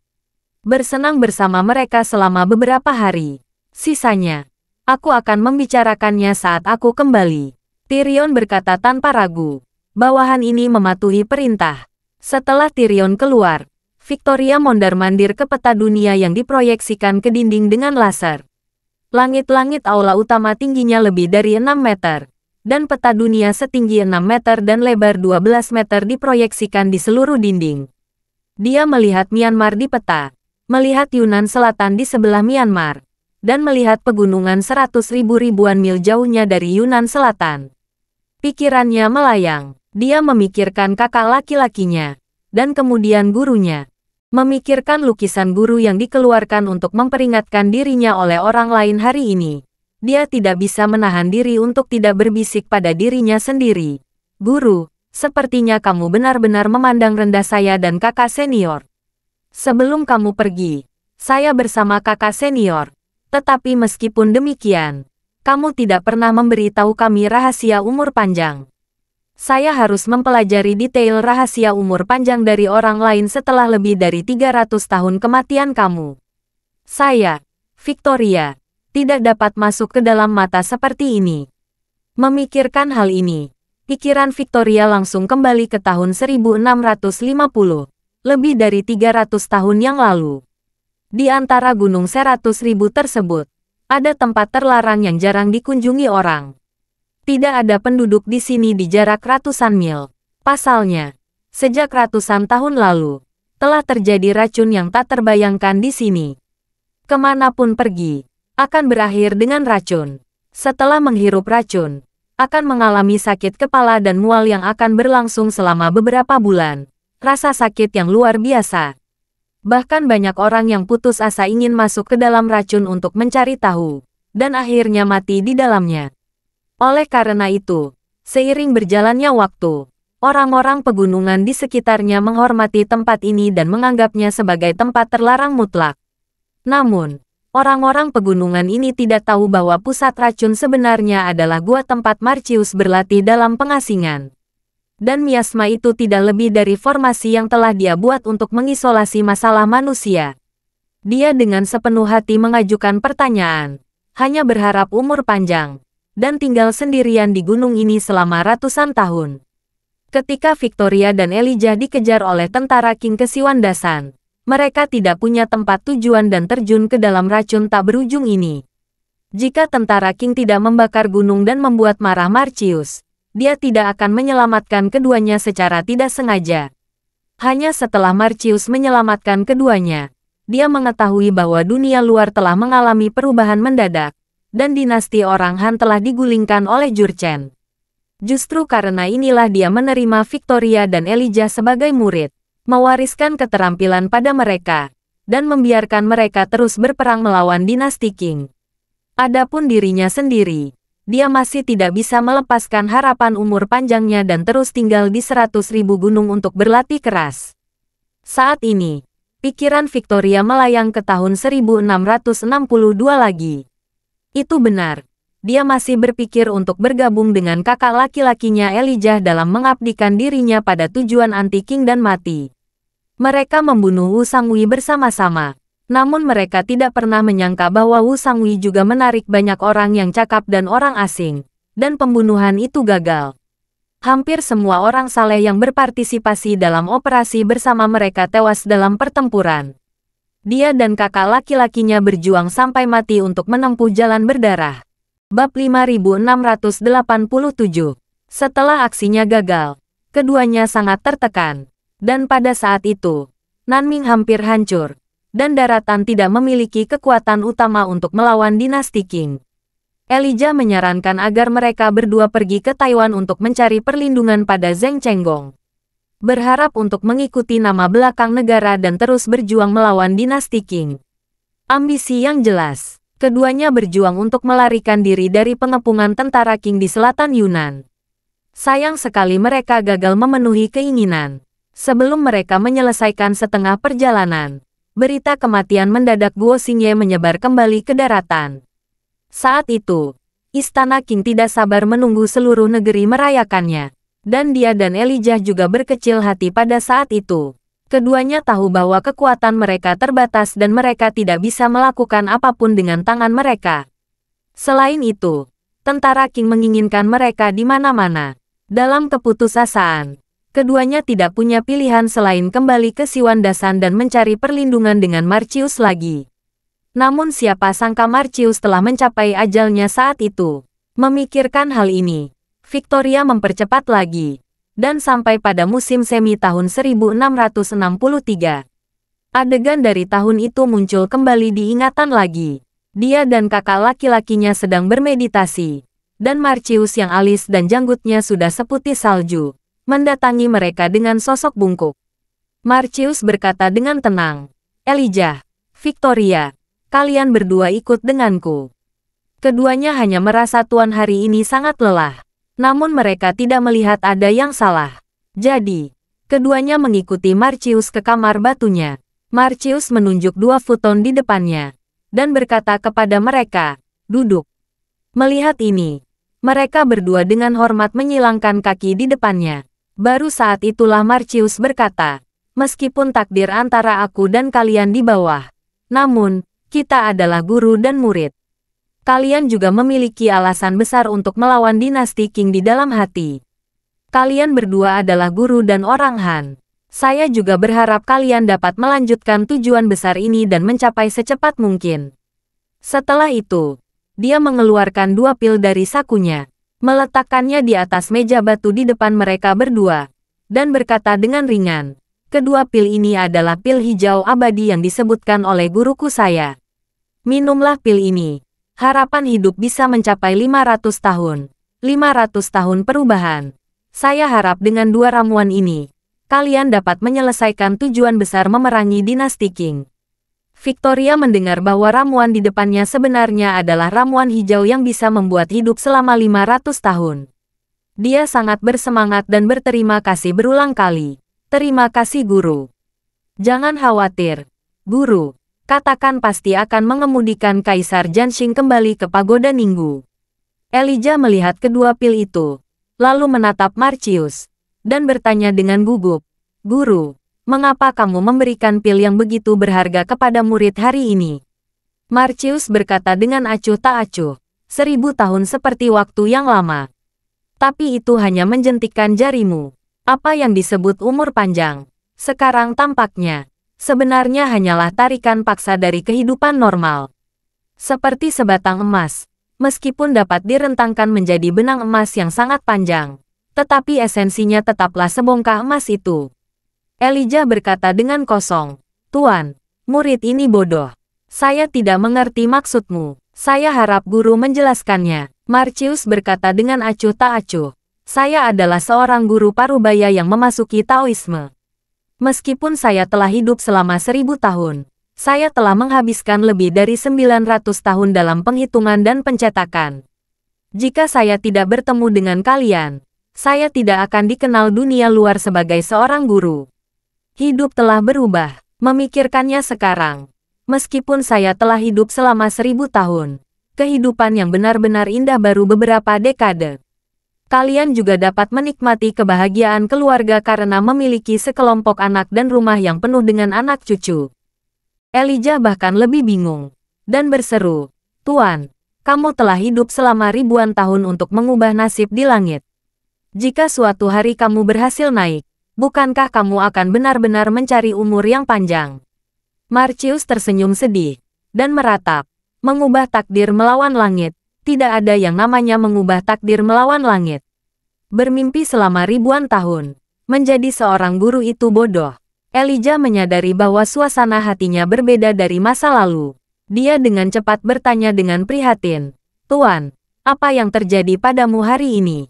Bersenang bersama mereka selama beberapa hari. Sisanya, aku akan membicarakannya saat aku kembali. Tyrion berkata tanpa ragu. Bawahan ini mematuhi perintah. Setelah Tyrion keluar, Victoria mondar-mandir ke peta dunia yang diproyeksikan ke dinding dengan laser. Langit-langit aula utama tingginya lebih dari 6 meter. Dan peta dunia setinggi 6 meter dan lebar 12 meter diproyeksikan di seluruh dinding. Dia melihat Myanmar di peta, melihat Yunnan Selatan di sebelah Myanmar, dan melihat pegunungan 100.000 ribuan mil jauhnya dari Yunnan Selatan. Pikirannya melayang. Dia memikirkan kakak laki-lakinya, dan kemudian gurunya. Memikirkan lukisan guru yang dikeluarkan untuk memperingatkan dirinya oleh orang lain hari ini. Dia tidak bisa menahan diri untuk tidak berbisik pada dirinya sendiri. Guru, sepertinya kamu benar-benar memandang rendah saya dan kakak senior. Sebelum kamu pergi, saya bersama kakak senior. Tetapi meskipun demikian, kamu tidak pernah memberitahu kami rahasia umur panjang. Saya harus mempelajari detail rahasia umur panjang dari orang lain setelah lebih dari 300 tahun kematian kamu. Saya, Victoria, tidak dapat masuk ke dalam mata seperti ini. Memikirkan hal ini, pikiran Victoria langsung kembali ke tahun 1650, lebih dari 300 tahun yang lalu. Di antara gunung 100.000 tersebut, ada tempat terlarang yang jarang dikunjungi orang. Tidak ada penduduk di sini di jarak ratusan mil. Pasalnya, sejak ratusan tahun lalu, telah terjadi racun yang tak terbayangkan di sini. Kemanapun pergi, akan berakhir dengan racun. Setelah menghirup racun, akan mengalami sakit kepala dan mual yang akan berlangsung selama beberapa bulan. Rasa sakit yang luar biasa. Bahkan banyak orang yang putus asa ingin masuk ke dalam racun untuk mencari tahu, dan akhirnya mati di dalamnya. Oleh karena itu, seiring berjalannya waktu, orang-orang pegunungan di sekitarnya menghormati tempat ini dan menganggapnya sebagai tempat terlarang mutlak. Namun, orang-orang pegunungan ini tidak tahu bahwa pusat racun sebenarnya adalah gua tempat Marcius berlatih dalam pengasingan. Dan miasma itu tidak lebih dari formasi yang telah dia buat untuk mengisolasi masalah manusia. Dia dengan sepenuh hati mengajukan pertanyaan, hanya berharap umur panjang, dan tinggal sendirian di gunung ini selama ratusan tahun. Ketika Victoria dan Elijah dikejar oleh tentara King Kesiwandasan, mereka tidak punya tempat tujuan dan terjun ke dalam racun tak berujung ini. Jika tentara King tidak membakar gunung dan membuat marah Marcius, dia tidak akan menyelamatkan keduanya secara tidak sengaja. Hanya setelah Marcius menyelamatkan keduanya, dia mengetahui bahwa dunia luar telah mengalami perubahan mendadak, dan dinasti orang Han telah digulingkan oleh Jurchen. Justru karena inilah dia menerima Victoria dan Elijah sebagai murid, mewariskan keterampilan pada mereka, dan membiarkan mereka terus berperang melawan dinasti Qing. Adapun dirinya sendiri, dia masih tidak bisa melepaskan harapan umur panjangnya dan terus tinggal di 100.000 gunung untuk berlatih keras. Saat ini, pikiran Victoria melayang ke tahun 1662 lagi. Itu benar. Dia masih berpikir untuk bergabung dengan kakak laki-lakinya Elijah dalam mengabdikan dirinya pada tujuan anti-Qing dan mati. Mereka membunuh Wu Sangui bersama-sama. Namun mereka tidak pernah menyangka bahwa Wu Sangui juga menarik banyak orang yang cakap dan orang asing. Dan pembunuhan itu gagal. Hampir semua orang saleh yang berpartisipasi dalam operasi bersama mereka tewas dalam pertempuran. Dia dan kakak laki-lakinya berjuang sampai mati untuk menempuh jalan berdarah. Bab 5687. Setelah aksinya gagal, keduanya sangat tertekan. Dan pada saat itu, Nanming hampir hancur, dan daratan tidak memiliki kekuatan utama untuk melawan dinasti Qing. Elijah menyarankan agar mereka berdua pergi ke Taiwan untuk mencari perlindungan pada Zheng Chenggong. Berharap untuk mengikuti nama belakang negara dan terus berjuang melawan dinasti Qing. Ambisi yang jelas, keduanya berjuang untuk melarikan diri dari pengepungan tentara Qing di selatan Yunnan. Sayang sekali mereka gagal memenuhi keinginan. Sebelum mereka menyelesaikan setengah perjalanan, berita kematian mendadak Guo Xingye menyebar kembali ke daratan. Saat itu, Istana Qing tidak sabar menunggu seluruh negeri merayakannya. Dan dia dan Elijah juga berkecil hati pada saat itu. Keduanya tahu bahwa kekuatan mereka terbatas dan mereka tidak bisa melakukan apapun dengan tangan mereka. Selain itu, tentara Qing menginginkan mereka di mana-mana. Dalam keputusasaan, keduanya tidak punya pilihan selain kembali ke Siwandasan dan mencari perlindungan dengan Marcius lagi. Namun siapa sangka Marcius telah mencapai ajalnya saat itu. Memikirkan hal ini, Victoria mempercepat lagi, dan sampai pada musim semi tahun 1663. Adegan dari tahun itu muncul kembali diingatan lagi. Dia dan kakak laki-lakinya sedang bermeditasi, dan Marcius yang alis dan janggutnya sudah seputih salju, mendatangi mereka dengan sosok bungkuk. Marcius berkata dengan tenang, "Elijah, Victoria, kalian berdua ikut denganku." Keduanya hanya merasa tuan hari ini sangat lelah. Namun mereka tidak melihat ada yang salah. Jadi, keduanya mengikuti Marcius ke kamar batunya. Marcius menunjuk 2 futon di depannya, dan berkata kepada mereka, "Duduk." Melihat ini, mereka berdua dengan hormat menyilangkan kaki di depannya. Baru saat itulah Marcius berkata, "Meskipun takdir antara aku dan kalian di bawah, namun, kita adalah guru dan murid. Kalian juga memiliki alasan besar untuk melawan dinasti Qing di dalam hati. Kalian berdua adalah guru dan orang Han. Saya juga berharap kalian dapat melanjutkan tujuan besar ini dan mencapai secepat mungkin." Setelah itu, dia mengeluarkan 2 pil dari sakunya. meletakkannya di atas meja batu di depan mereka berdua, dan berkata dengan ringan, kedua pil ini adalah pil hijau abadi yang disebutkan oleh guruku saya. Minumlah pil ini. Harapan hidup bisa mencapai 500 tahun. 500 tahun perubahan. Saya harap dengan dua ramuan ini, kalian dapat menyelesaikan tujuan besar memerangi dinasti Qing. Victoria mendengar bahwa ramuan di depannya sebenarnya adalah ramuan hijau yang bisa membuat hidup selama 500 tahun. Dia sangat bersemangat dan berterima kasih berulang kali. Terima kasih guru. Jangan khawatir, guru. Katakan pasti akan mengemudikan Kaisar Janxing kembali ke Pagoda Ninggu. Elijah melihat kedua pil itu, lalu menatap Marcius, dan bertanya dengan gugup, Guru, mengapa kamu memberikan pil yang begitu berharga kepada murid hari ini? Marcius berkata dengan acuh tak acuh, 1000 tahun seperti waktu yang lama. Tapi itu hanya menjentikkan jarimu. Apa yang disebut umur panjang, sekarang tampaknya sebenarnya hanyalah tarikan paksa dari kehidupan normal. Seperti sebatang emas, meskipun dapat direntangkan menjadi benang emas yang sangat panjang, tetapi esensinya tetaplah sebongkah emas itu. Elijah berkata dengan kosong, Tuan, murid ini bodoh. Saya tidak mengerti maksudmu. Saya harap guru menjelaskannya. Marcius berkata dengan acuh tak acuh, saya adalah seorang guru parubaya yang memasuki Taoisme. Meskipun saya telah hidup selama 1000 tahun, saya telah menghabiskan lebih dari 900 tahun dalam penghitungan dan pencetakan. Jika saya tidak bertemu dengan kalian, saya tidak akan dikenal dunia luar sebagai seorang guru. Hidup telah berubah, memikirkannya sekarang. Meskipun saya telah hidup selama 1000 tahun, kehidupan yang benar-benar indah baru beberapa dekade. Kalian juga dapat menikmati kebahagiaan keluarga karena memiliki sekelompok anak dan rumah yang penuh dengan anak cucu. Elijah bahkan lebih bingung, dan berseru, Tuan, kamu telah hidup selama ribuan tahun untuk mengubah nasib di langit. Jika suatu hari kamu berhasil naik, bukankah kamu akan benar-benar mencari umur yang panjang? Marcius tersenyum sedih, dan meratap, mengubah takdir melawan langit. Tidak ada yang namanya mengubah takdir melawan langit. Bermimpi selama ribuan tahun, menjadi seorang guru itu bodoh. Elijah menyadari bahwa suasana hatinya berbeda dari masa lalu. Dia dengan cepat bertanya dengan prihatin, Tuan, apa yang terjadi padamu hari ini?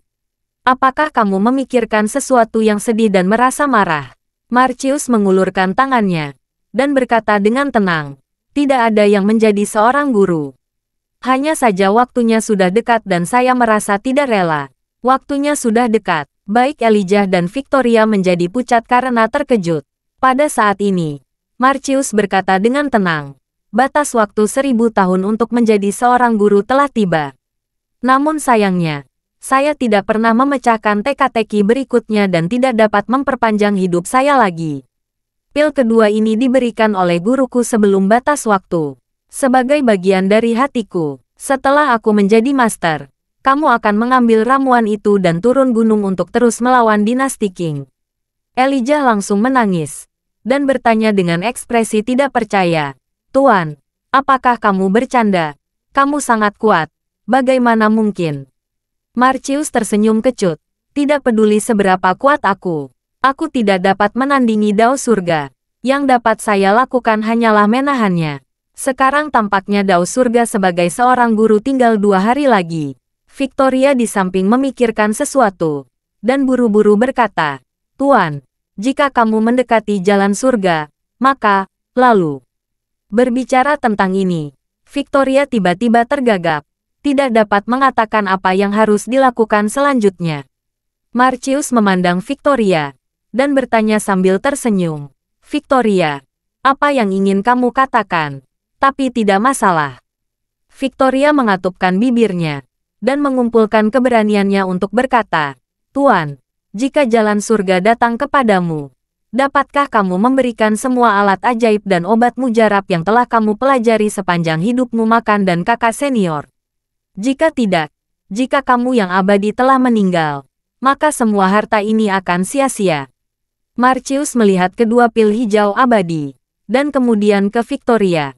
Apakah kamu memikirkan sesuatu yang sedih dan merasa marah? Marcius mengulurkan tangannya, dan berkata dengan tenang, tidak ada yang menjadi seorang guru. Hanya saja waktunya sudah dekat dan saya merasa tidak rela. Waktunya sudah dekat. Baik Elijah dan Victoria menjadi pucat karena terkejut. Pada saat ini, Marcius berkata dengan tenang, batas waktu 1000 tahun untuk menjadi seorang guru telah tiba. Namun sayangnya, saya tidak pernah memecahkan teka-teki berikutnya dan tidak dapat memperpanjang hidup saya lagi. Pil kedua ini diberikan oleh guruku sebelum batas waktu. Sebagai bagian dari hatiku, setelah aku menjadi master, kamu akan mengambil ramuan itu dan turun gunung untuk terus melawan dinasti Qing. Elijah langsung menangis, dan bertanya dengan ekspresi tidak percaya, Tuan, apakah kamu bercanda? Kamu sangat kuat, bagaimana mungkin? Marcius tersenyum kecut, tidak peduli seberapa kuat aku tidak dapat menandingi Dao Surga. Yang dapat saya lakukan hanyalah menahannya. Sekarang tampaknya Dao Surga sebagai seorang guru tinggal 2 hari lagi. Victoria di samping memikirkan sesuatu, dan buru-buru berkata, Tuan, jika kamu mendekati jalan surga, maka, lalu. Berbicara tentang ini, Victoria tiba-tiba tergagap, tidak dapat mengatakan apa yang harus dilakukan selanjutnya. Marcius memandang Victoria, dan bertanya sambil tersenyum, Victoria, apa yang ingin kamu katakan? Tapi tidak masalah. Victoria mengatupkan bibirnya, dan mengumpulkan keberaniannya untuk berkata, Tuan, jika jalan surga datang kepadamu, dapatkah kamu memberikan semua alat ajaib dan obat mujarab yang telah kamu pelajari sepanjang hidupmu makan dan kakak senior? Jika tidak, jika kamu yang abadi telah meninggal, maka semua harta ini akan sia-sia. Marcius melihat kedua pil hijau abadi, dan kemudian ke Victoria.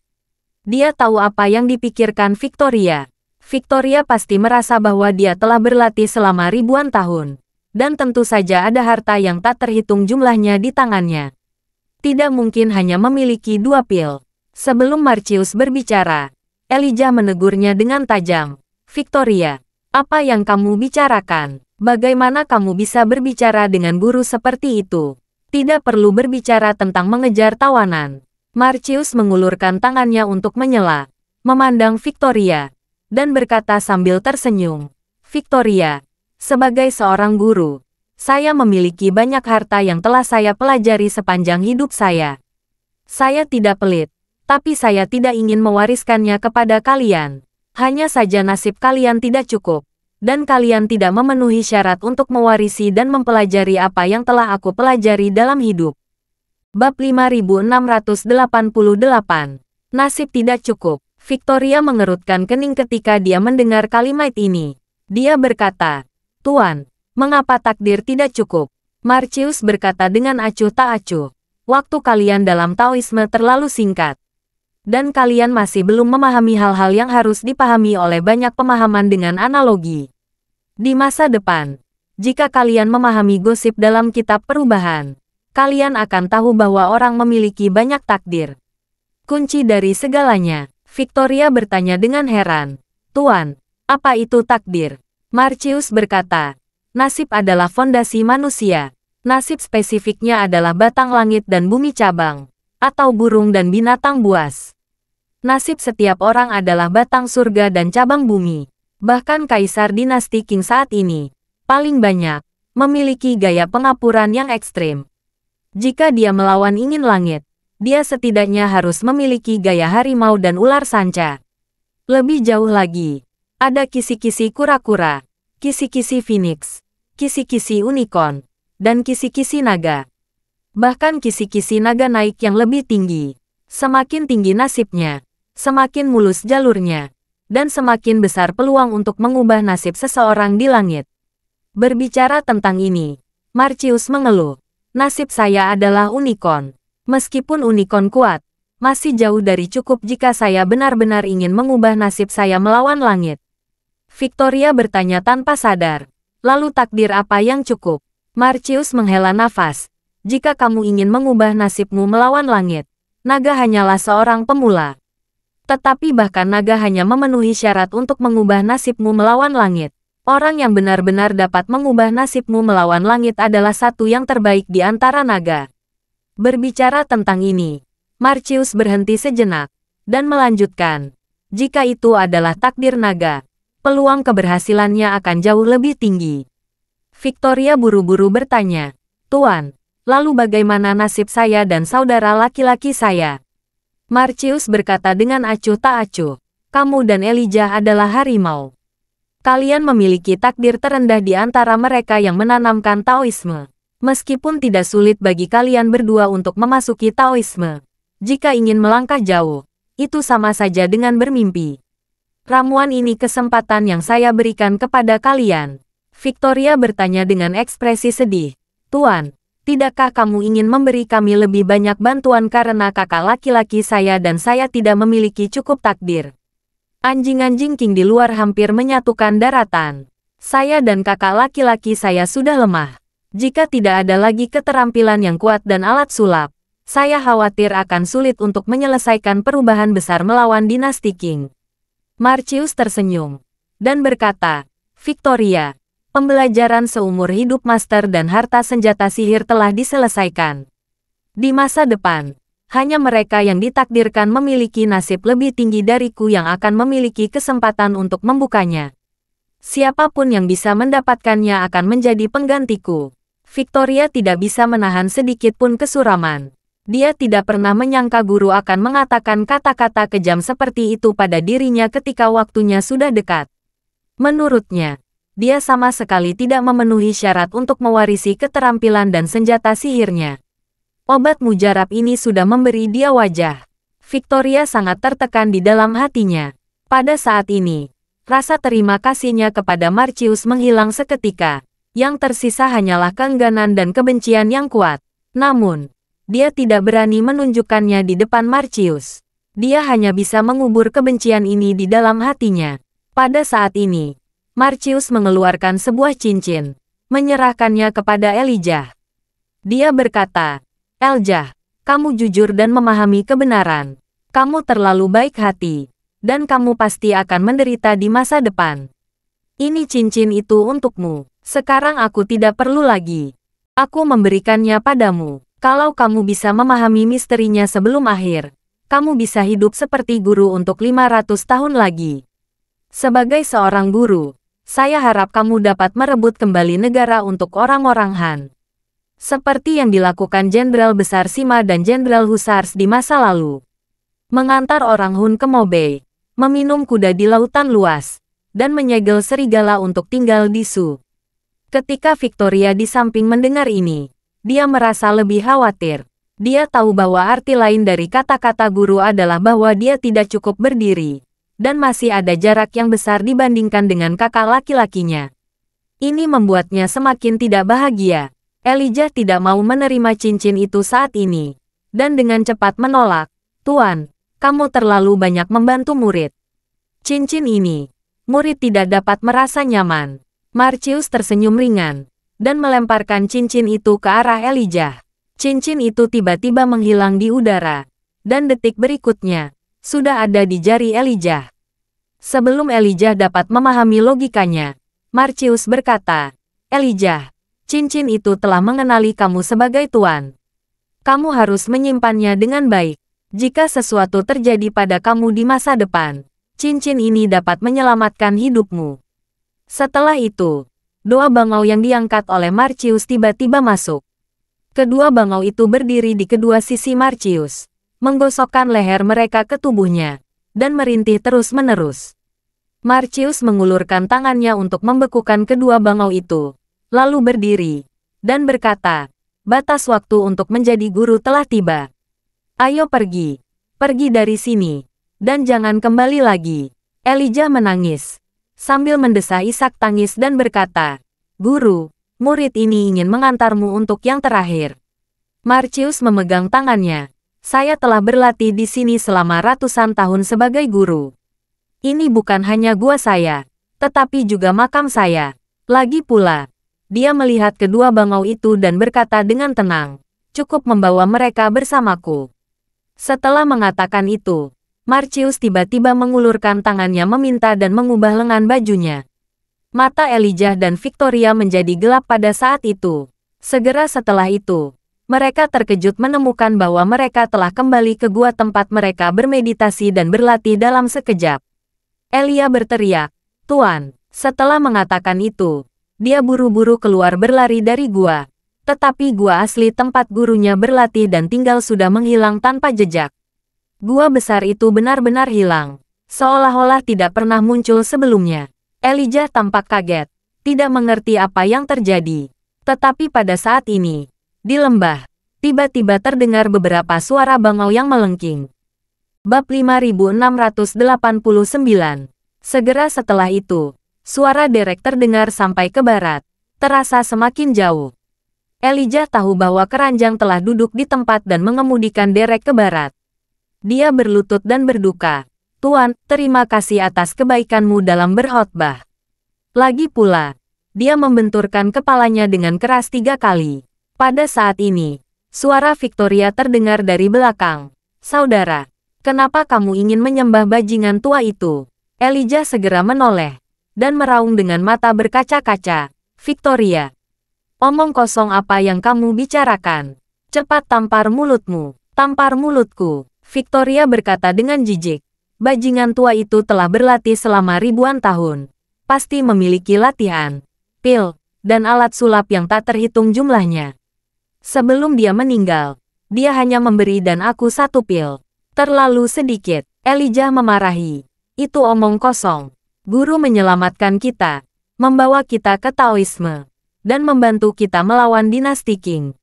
Dia tahu apa yang dipikirkan Victoria. Victoria pasti merasa bahwa dia telah berlatih selama ribuan tahun. Dan tentu saja ada harta yang tak terhitung jumlahnya di tangannya. Tidak mungkin hanya memiliki 2 pil. Sebelum Marcius berbicara, Elijah menegurnya dengan tajam. Victoria, apa yang kamu bicarakan? Bagaimana kamu bisa berbicara dengan guru seperti itu? Tidak perlu berbicara tentang mengejar tawanan. Marcius mengulurkan tangannya untuk menyela, memandang Victoria, dan berkata sambil tersenyum. Victoria, sebagai seorang guru, saya memiliki banyak harta yang telah saya pelajari sepanjang hidup saya. Saya tidak pelit, tapi saya tidak ingin mewariskannya kepada kalian. Hanya saja nasib kalian tidak cukup, dan kalian tidak memenuhi syarat untuk mewarisi dan mempelajari apa yang telah aku pelajari dalam hidup. Bab 5688. Nasib tidak cukup. Victoria mengerutkan kening ketika dia mendengar kalimat ini. Dia berkata, Tuan, mengapa takdir tidak cukup? Marcius berkata dengan acuh tak acuh. Waktu kalian dalam Taoisme terlalu singkat. Dan kalian masih belum memahami hal-hal yang harus dipahami oleh banyak pemahaman dengan analogi. Di masa depan, jika kalian memahami gosip dalam kitab perubahan, kalian akan tahu bahwa orang memiliki banyak takdir. Kunci dari segalanya, Victoria bertanya dengan heran. Tuan, apa itu takdir? Marcius berkata, nasib adalah fondasi manusia. Nasib spesifiknya adalah batang langit dan bumi cabang, atau burung dan binatang buas. Nasib setiap orang adalah batang surga dan cabang bumi. Bahkan kaisar dinasti Qing saat ini, paling banyak, memiliki gaya pengapuran yang ekstrim. Jika dia melawan ingin langit, dia setidaknya harus memiliki gaya harimau dan ular sanca. Lebih jauh lagi, ada kisi-kisi kura-kura, kisi-kisi phoenix, kisi-kisi unicorn, dan kisi-kisi naga. Bahkan kisi-kisi naga naik yang lebih tinggi. Semakin tinggi nasibnya, semakin mulus jalurnya, dan semakin besar peluang untuk mengubah nasib seseorang di langit. Berbicara tentang ini, Marcius mengeluh. Nasib saya adalah unicorn. Meskipun unicorn kuat, masih jauh dari cukup jika saya benar-benar ingin mengubah nasib saya melawan langit. Victoria bertanya tanpa sadar. Lalu takdir apa yang cukup? Marcius menghela nafas. Jika kamu ingin mengubah nasibmu melawan langit, naga hanyalah seorang pemula. Tetapi bahkan naga hanya memenuhi syarat untuk mengubah nasibmu melawan langit. Orang yang benar-benar dapat mengubah nasibmu melawan langit adalah satu yang terbaik di antara naga. Berbicara tentang ini, Marcius berhenti sejenak, dan melanjutkan. Jika itu adalah takdir naga, peluang keberhasilannya akan jauh lebih tinggi. Victoria buru-buru bertanya, Tuan, lalu bagaimana nasib saya dan saudara laki-laki saya? Marcius berkata dengan acuh tak acuh, kamu dan Elijah adalah harimau. Kalian memiliki takdir terendah di antara mereka yang menanamkan Taoisme. Meskipun tidak sulit bagi kalian berdua untuk memasuki Taoisme, jika ingin melangkah jauh, itu sama saja dengan bermimpi. Ramuan ini kesempatan yang saya berikan kepada kalian. Victoria bertanya dengan ekspresi sedih. Tuan, tidakkah kamu ingin memberi kami lebih banyak bantuan karena kakak laki-laki saya dan saya tidak memiliki cukup takdir? Anjing-anjing Qing di luar hampir menyatukan daratan. Saya dan kakak laki-laki saya sudah lemah. Jika tidak ada lagi keterampilan yang kuat dan alat sulap, saya khawatir akan sulit untuk menyelesaikan perubahan besar melawan dinasti Qing. Marcius tersenyum dan berkata, Victoria, pembelajaran seumur hidup master dan harta senjata sihir telah diselesaikan. Di masa depan, hanya mereka yang ditakdirkan memiliki nasib lebih tinggi dariku yang akan memiliki kesempatan untuk membukanya. Siapapun yang bisa mendapatkannya akan menjadi penggantiku. Victoria tidak bisa menahan sedikit pun kesuraman. Dia tidak pernah menyangka guru akan mengatakan kata-kata kejam seperti itu pada dirinya ketika waktunya sudah dekat. Menurutnya, dia sama sekali tidak memenuhi syarat untuk mewarisi keterampilan dan senjata sihirnya. Obat mujarab ini sudah memberi dia wajah. Victoria sangat tertekan di dalam hatinya. Pada saat ini, rasa terima kasihnya kepada Marcius menghilang seketika. Yang tersisa hanyalah keengganan dan kebencian yang kuat. Namun, dia tidak berani menunjukkannya di depan Marcius. Dia hanya bisa mengubur kebencian ini di dalam hatinya. Pada saat ini, Marcius mengeluarkan sebuah cincin, menyerahkannya kepada Elijah. Dia berkata, Elijah, kamu jujur dan memahami kebenaran. Kamu terlalu baik hati, dan kamu pasti akan menderita di masa depan. Ini cincin itu untukmu. Sekarang aku tidak perlu lagi. Aku memberikannya padamu. Kalau kamu bisa memahami misterinya sebelum akhir, kamu bisa hidup seperti guru untuk 500 tahun lagi. Sebagai seorang guru, saya harap kamu dapat merebut kembali negara untuk orang-orang Han. Seperti yang dilakukan Jenderal Besar Sima dan Jenderal Husars di masa lalu. Mengantar orang Hun ke Mobei, meminum kuda di lautan luas, dan menyegel serigala untuk tinggal di Su. Ketika Victoria di samping mendengar ini, dia merasa lebih khawatir. Dia tahu bahwa arti lain dari kata-kata guru adalah bahwa dia tidak cukup berdiri, dan masih ada jarak yang besar dibandingkan dengan kakak laki-lakinya. Ini membuatnya semakin tidak bahagia. Elijah tidak mau menerima cincin itu saat ini, dan dengan cepat menolak, Tuan, kamu terlalu banyak membantu murid. Cincin ini, murid tidak dapat merasa nyaman. Marcius tersenyum ringan, dan melemparkan cincin itu ke arah Elijah. Cincin itu tiba-tiba menghilang di udara, dan detik berikutnya, sudah ada di jari Elijah. Sebelum Elijah dapat memahami logikanya, Marcius berkata, Elijah, cincin itu telah mengenali kamu sebagai tuan. Kamu harus menyimpannya dengan baik. Jika sesuatu terjadi pada kamu di masa depan, cincin ini dapat menyelamatkan hidupmu. Setelah itu, dua bangau yang diangkat oleh Marcius tiba-tiba masuk. Kedua bangau itu berdiri di kedua sisi Marcius, menggosokkan leher mereka ke tubuhnya, dan merintih terus-menerus. Marcius mengulurkan tangannya untuk membekukan kedua bangau itu, lalu berdiri, dan berkata, batas waktu untuk menjadi guru telah tiba. Ayo pergi dari sini, dan jangan kembali lagi. Elijah menangis, sambil mendesah isak tangis dan berkata, Guru, murid ini ingin mengantarmu untuk yang terakhir. Marcius memegang tangannya. Saya telah berlatih di sini selama ratusan tahun sebagai guru. Ini bukan hanya gua saya, tetapi juga makam saya. Lagi pula, dia melihat kedua bangau itu dan berkata dengan tenang, cukup membawa mereka bersamaku. Setelah mengatakan itu, Marcius tiba-tiba mengulurkan tangannya meminta dan mengubah lengan bajunya. Mata Elijah dan Victoria menjadi gelap pada saat itu. Segera setelah itu, mereka terkejut menemukan bahwa mereka telah kembali ke gua tempat mereka bermeditasi dan berlatih dalam sekejap. Elia berteriak, Tuan. Setelah mengatakan itu, dia buru-buru keluar berlari dari gua. Tetapi gua asli tempat gurunya berlatih dan tinggal sudah menghilang tanpa jejak. Gua besar itu benar-benar hilang, seolah-olah tidak pernah muncul sebelumnya. Elijah tampak kaget, tidak mengerti apa yang terjadi. Tetapi pada saat ini, di lembah, tiba-tiba terdengar beberapa suara bangau yang melengking. Bab 5689. Segera setelah itu, suara derek terdengar sampai ke barat, terasa semakin jauh. Elijah tahu bahwa keranjang telah duduk di tempat dan mengemudikan derek ke barat. Dia berlutut dan berduka. Tuan, terima kasih atas kebaikanmu dalam berkhotbah. Lagi pula, dia membenturkan kepalanya dengan keras 3 kali. Pada saat ini, suara Victoria terdengar dari belakang. Saudara, kenapa kamu ingin menyembah bajingan tua itu? Elijah segera menoleh, dan meraung dengan mata berkaca-kaca. Victoria, omong kosong apa yang kamu bicarakan? Cepat tampar mulutmu, tampar mulutku. Victoria berkata dengan jijik. Bajingan tua itu telah berlatih selama ribuan tahun. Pasti memiliki latihan, pil, dan alat sulap yang tak terhitung jumlahnya. Sebelum dia meninggal, dia hanya memberi dan aku 1 pil. Terlalu sedikit. Elijah memarahi. Itu omong kosong. Guru menyelamatkan kita, membawa kita ke Taoisme, dan membantu kita melawan dinasti Qing.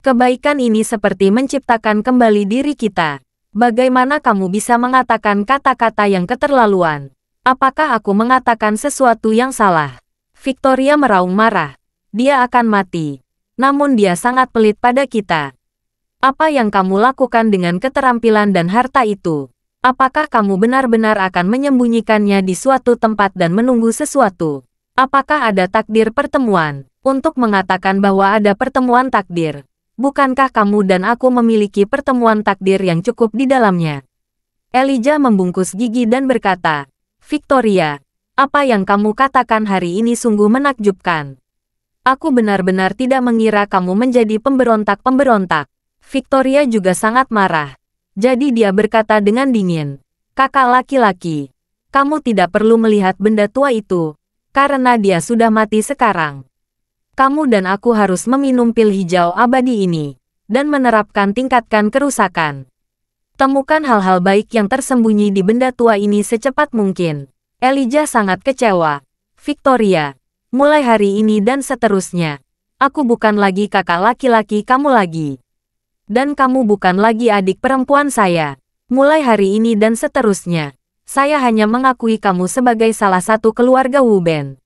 Kebaikan ini seperti menciptakan kembali diri kita. Bagaimana kamu bisa mengatakan kata-kata yang keterlaluan? Apakah aku mengatakan sesuatu yang salah? Victoria meraung marah. Dia akan mati. Namun dia sangat pelit pada kita. Apa yang kamu lakukan dengan keterampilan dan harta itu? Apakah kamu benar-benar akan menyembunyikannya di suatu tempat dan menunggu sesuatu? Apakah ada takdir pertemuan? Untuk mengatakan bahwa ada pertemuan takdir, bukankah kamu dan aku memiliki pertemuan takdir yang cukup di dalamnya? Elijah membungkus gigi dan berkata, Victoria, apa yang kamu katakan hari ini sungguh menakjubkan. Aku benar-benar tidak mengira kamu menjadi pemberontak-pemberontak. Victoria juga sangat marah. Jadi dia berkata dengan dingin, kakak laki-laki, kamu tidak perlu melihat benda tua itu, karena dia sudah mati sekarang. Kamu dan aku harus meminum pil hijau abadi ini, dan menerapkan tingkatkan kerusakan. Temukan hal-hal baik yang tersembunyi di benda tua ini secepat mungkin. Elijah sangat kecewa. Victoria, mulai hari ini dan seterusnya, aku bukan lagi kakak laki-laki kamu lagi. Dan kamu bukan lagi adik perempuan saya. Mulai hari ini dan seterusnya, saya hanya mengakui kamu sebagai salah satu keluarga Wu Ben.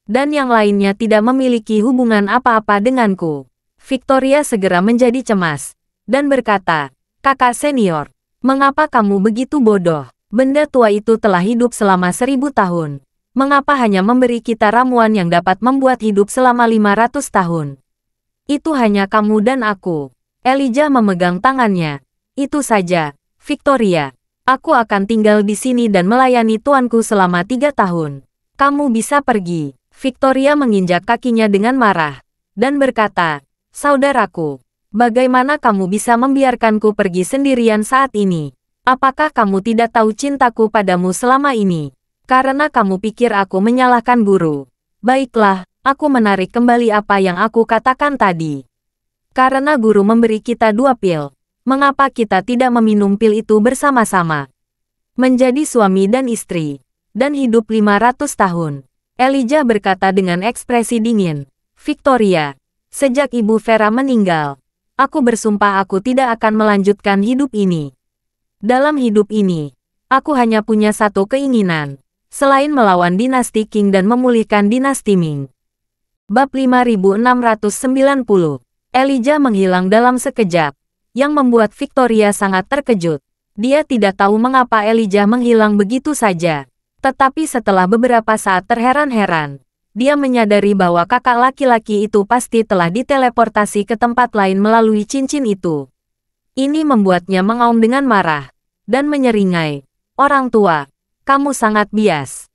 Dan yang lainnya tidak memiliki hubungan apa-apa denganku. Victoria segera menjadi cemas, dan berkata, kakak senior, mengapa kamu begitu bodoh? Benda tua itu telah hidup selama 1000 tahun. Mengapa hanya memberi kita ramuan yang dapat membuat hidup selama 500 tahun? Itu hanya kamu dan aku. Elijah memegang tangannya. Itu saja, Victoria. Aku akan tinggal di sini dan melayani tuanku selama 3 tahun. Kamu bisa pergi. Victoria menginjak kakinya dengan marah, dan berkata, saudaraku, bagaimana kamu bisa membiarkanku pergi sendirian saat ini? Apakah kamu tidak tahu cintaku padamu selama ini? Karena kamu pikir aku menyalahkan guru. Baiklah, aku menarik kembali apa yang aku katakan tadi. Karena guru memberi kita 2 pil, mengapa kita tidak meminum pil itu bersama-sama? Menjadi suami dan istri, dan hidup 500 tahun. Elijah berkata dengan ekspresi dingin, Victoria, sejak Ibu Vera meninggal, aku bersumpah aku tidak akan melanjutkan hidup ini. Dalam hidup ini, aku hanya punya satu keinginan, selain melawan dinasti Qing dan memulihkan dinasti Ming. Bab 5690. Elijah menghilang dalam sekejap, yang membuat Victoria sangat terkejut. Dia tidak tahu mengapa Elijah menghilang begitu saja. Tetapi setelah beberapa saat terheran-heran, dia menyadari bahwa kakak laki-laki itu pasti telah diteleportasi ke tempat lain melalui cincin itu. Ini membuatnya mengaum dengan marah, dan menyeringai, orang tua, kamu sangat bias.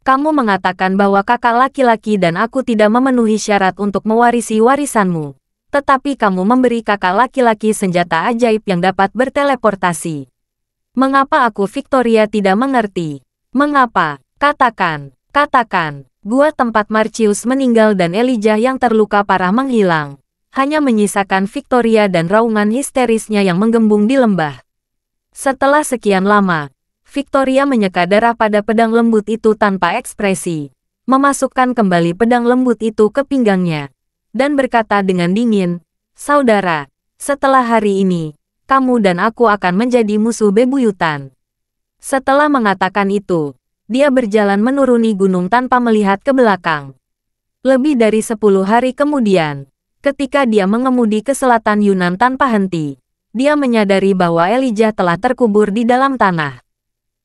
Kamu mengatakan bahwa kakak laki-laki dan aku tidak memenuhi syarat untuk mewarisi warisanmu. Tetapi kamu memberi kakak laki-laki senjata ajaib yang dapat berteleportasi. Mengapa aku Victoria tidak mengerti? Mengapa? Katakan, katakan. Gua tempat Marcius meninggal dan Elijah yang terluka parah menghilang. Hanya menyisakan Victoria dan raungan histerisnya yang menggembung di lembah. Setelah sekian lama, Victoria menyeka darah pada pedang lembut itu tanpa ekspresi, memasukkan kembali pedang lembut itu ke pinggangnya, dan berkata dengan dingin, saudara, setelah hari ini, kamu dan aku akan menjadi musuh bebuyutan. Setelah mengatakan itu, dia berjalan menuruni gunung tanpa melihat ke belakang. Lebih dari 10 hari kemudian, ketika dia mengemudi ke selatan Yunan tanpa henti, dia menyadari bahwa Elijah telah terkubur di dalam tanah.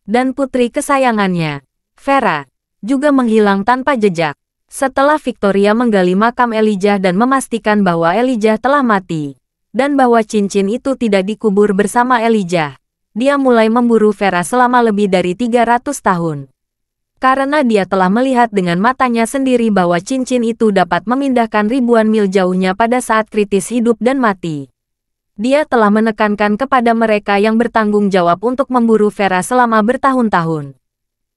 Dan putri kesayangannya, Vera, juga menghilang tanpa jejak. Setelah Victoria menggali makam Elijah dan memastikan bahwa Elijah telah mati, dan bahwa cincin itu tidak dikubur bersama Elijah, dia mulai memburu Vera selama lebih dari 300 tahun. Karena dia telah melihat dengan matanya sendiri bahwa cincin itu dapat memindahkan ribuan mil jauhnya pada saat kritis hidup dan mati. Dia telah menekankan kepada mereka yang bertanggung jawab untuk memburu Vera selama bertahun-tahun.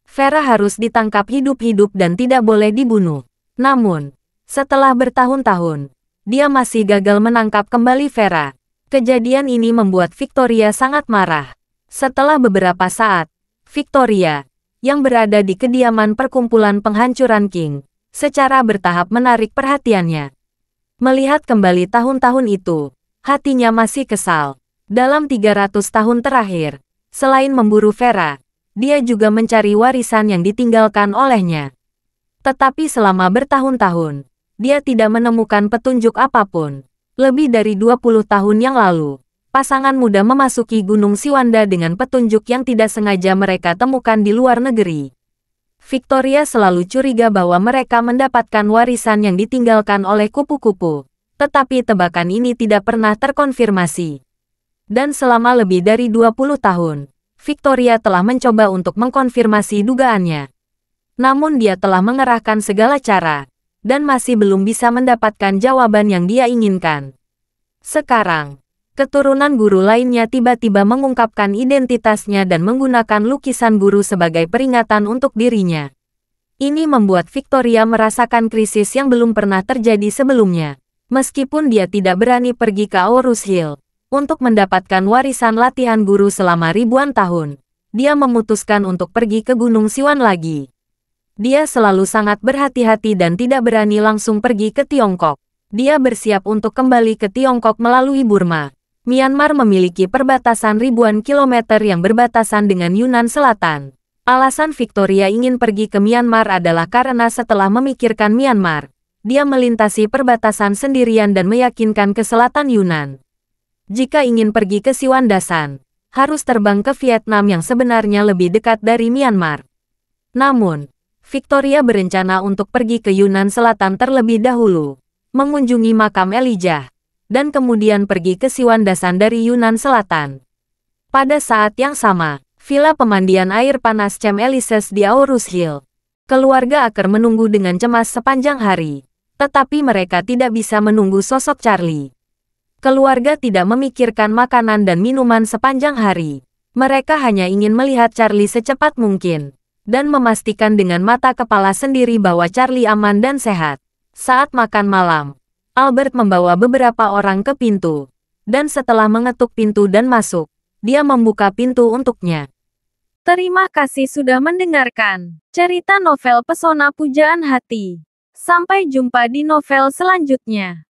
Vera harus ditangkap hidup-hidup dan tidak boleh dibunuh. Namun, setelah bertahun-tahun, dia masih gagal menangkap kembali Vera. Kejadian ini membuat Victoria sangat marah. Setelah beberapa saat, Victoria, yang berada di kediaman perkumpulan penghancuran Qing, secara bertahap menarik perhatiannya. Melihat kembali tahun-tahun itu, hatinya masih kesal. Dalam 300 tahun terakhir, selain memburu Vera, dia juga mencari warisan yang ditinggalkan olehnya. Tetapi selama bertahun-tahun, dia tidak menemukan petunjuk apapun. Lebih dari 20 tahun yang lalu, pasangan muda memasuki Gunung Siwanda dengan petunjuk yang tidak sengaja mereka temukan di luar negeri. Victoria selalu curiga bahwa mereka mendapatkan warisan yang ditinggalkan oleh kupu-kupu, tetapi tebakan ini tidak pernah terkonfirmasi. Dan selama lebih dari 20 tahun, Victoria telah mencoba untuk mengkonfirmasi dugaannya. Namun dia telah mengerahkan segala cara, dan masih belum bisa mendapatkan jawaban yang dia inginkan. Sekarang, keturunan guru lainnya tiba-tiba mengungkapkan identitasnya dan menggunakan lukisan guru sebagai peringatan untuk dirinya. Ini membuat Victoria merasakan krisis yang belum pernah terjadi sebelumnya. Meskipun dia tidak berani pergi ke Aorus Hill untuk mendapatkan warisan latihan guru selama ribuan tahun, dia memutuskan untuk pergi ke Gunung Siwan lagi. Dia selalu sangat berhati-hati dan tidak berani langsung pergi ke Tiongkok. Dia bersiap untuk kembali ke Tiongkok melalui Burma. Myanmar memiliki perbatasan ribuan kilometer yang berbatasan dengan Yunnan Selatan. Alasan Victoria ingin pergi ke Myanmar adalah karena setelah memikirkan Myanmar, dia melintasi perbatasan sendirian dan meyakinkan ke selatan Yunnan. Jika ingin pergi ke Siwandasan, harus terbang ke Vietnam yang sebenarnya lebih dekat dari Myanmar. Namun, Victoria berencana untuk pergi ke Yunnan Selatan terlebih dahulu, mengunjungi makam Elijah, dan kemudian pergi ke Siwandasan dari Yunnan Selatan. Pada saat yang sama, villa pemandian air panas Chem Elises di Aorus Hill. Keluarga Aker menunggu dengan cemas sepanjang hari, tetapi mereka tidak bisa menunggu sosok Charlie. Keluarga tidak memikirkan makanan dan minuman sepanjang hari. Mereka hanya ingin melihat Charlie secepat mungkin, dan memastikan dengan mata kepala sendiri bahwa Charlie aman dan sehat. Saat makan malam, Albert membawa beberapa orang ke pintu, dan setelah mengetuk pintu dan masuk, dia membuka pintu untuknya. Terima kasih sudah mendengarkan cerita novel Pesona Pujaan Hati. Sampai jumpa di novel selanjutnya.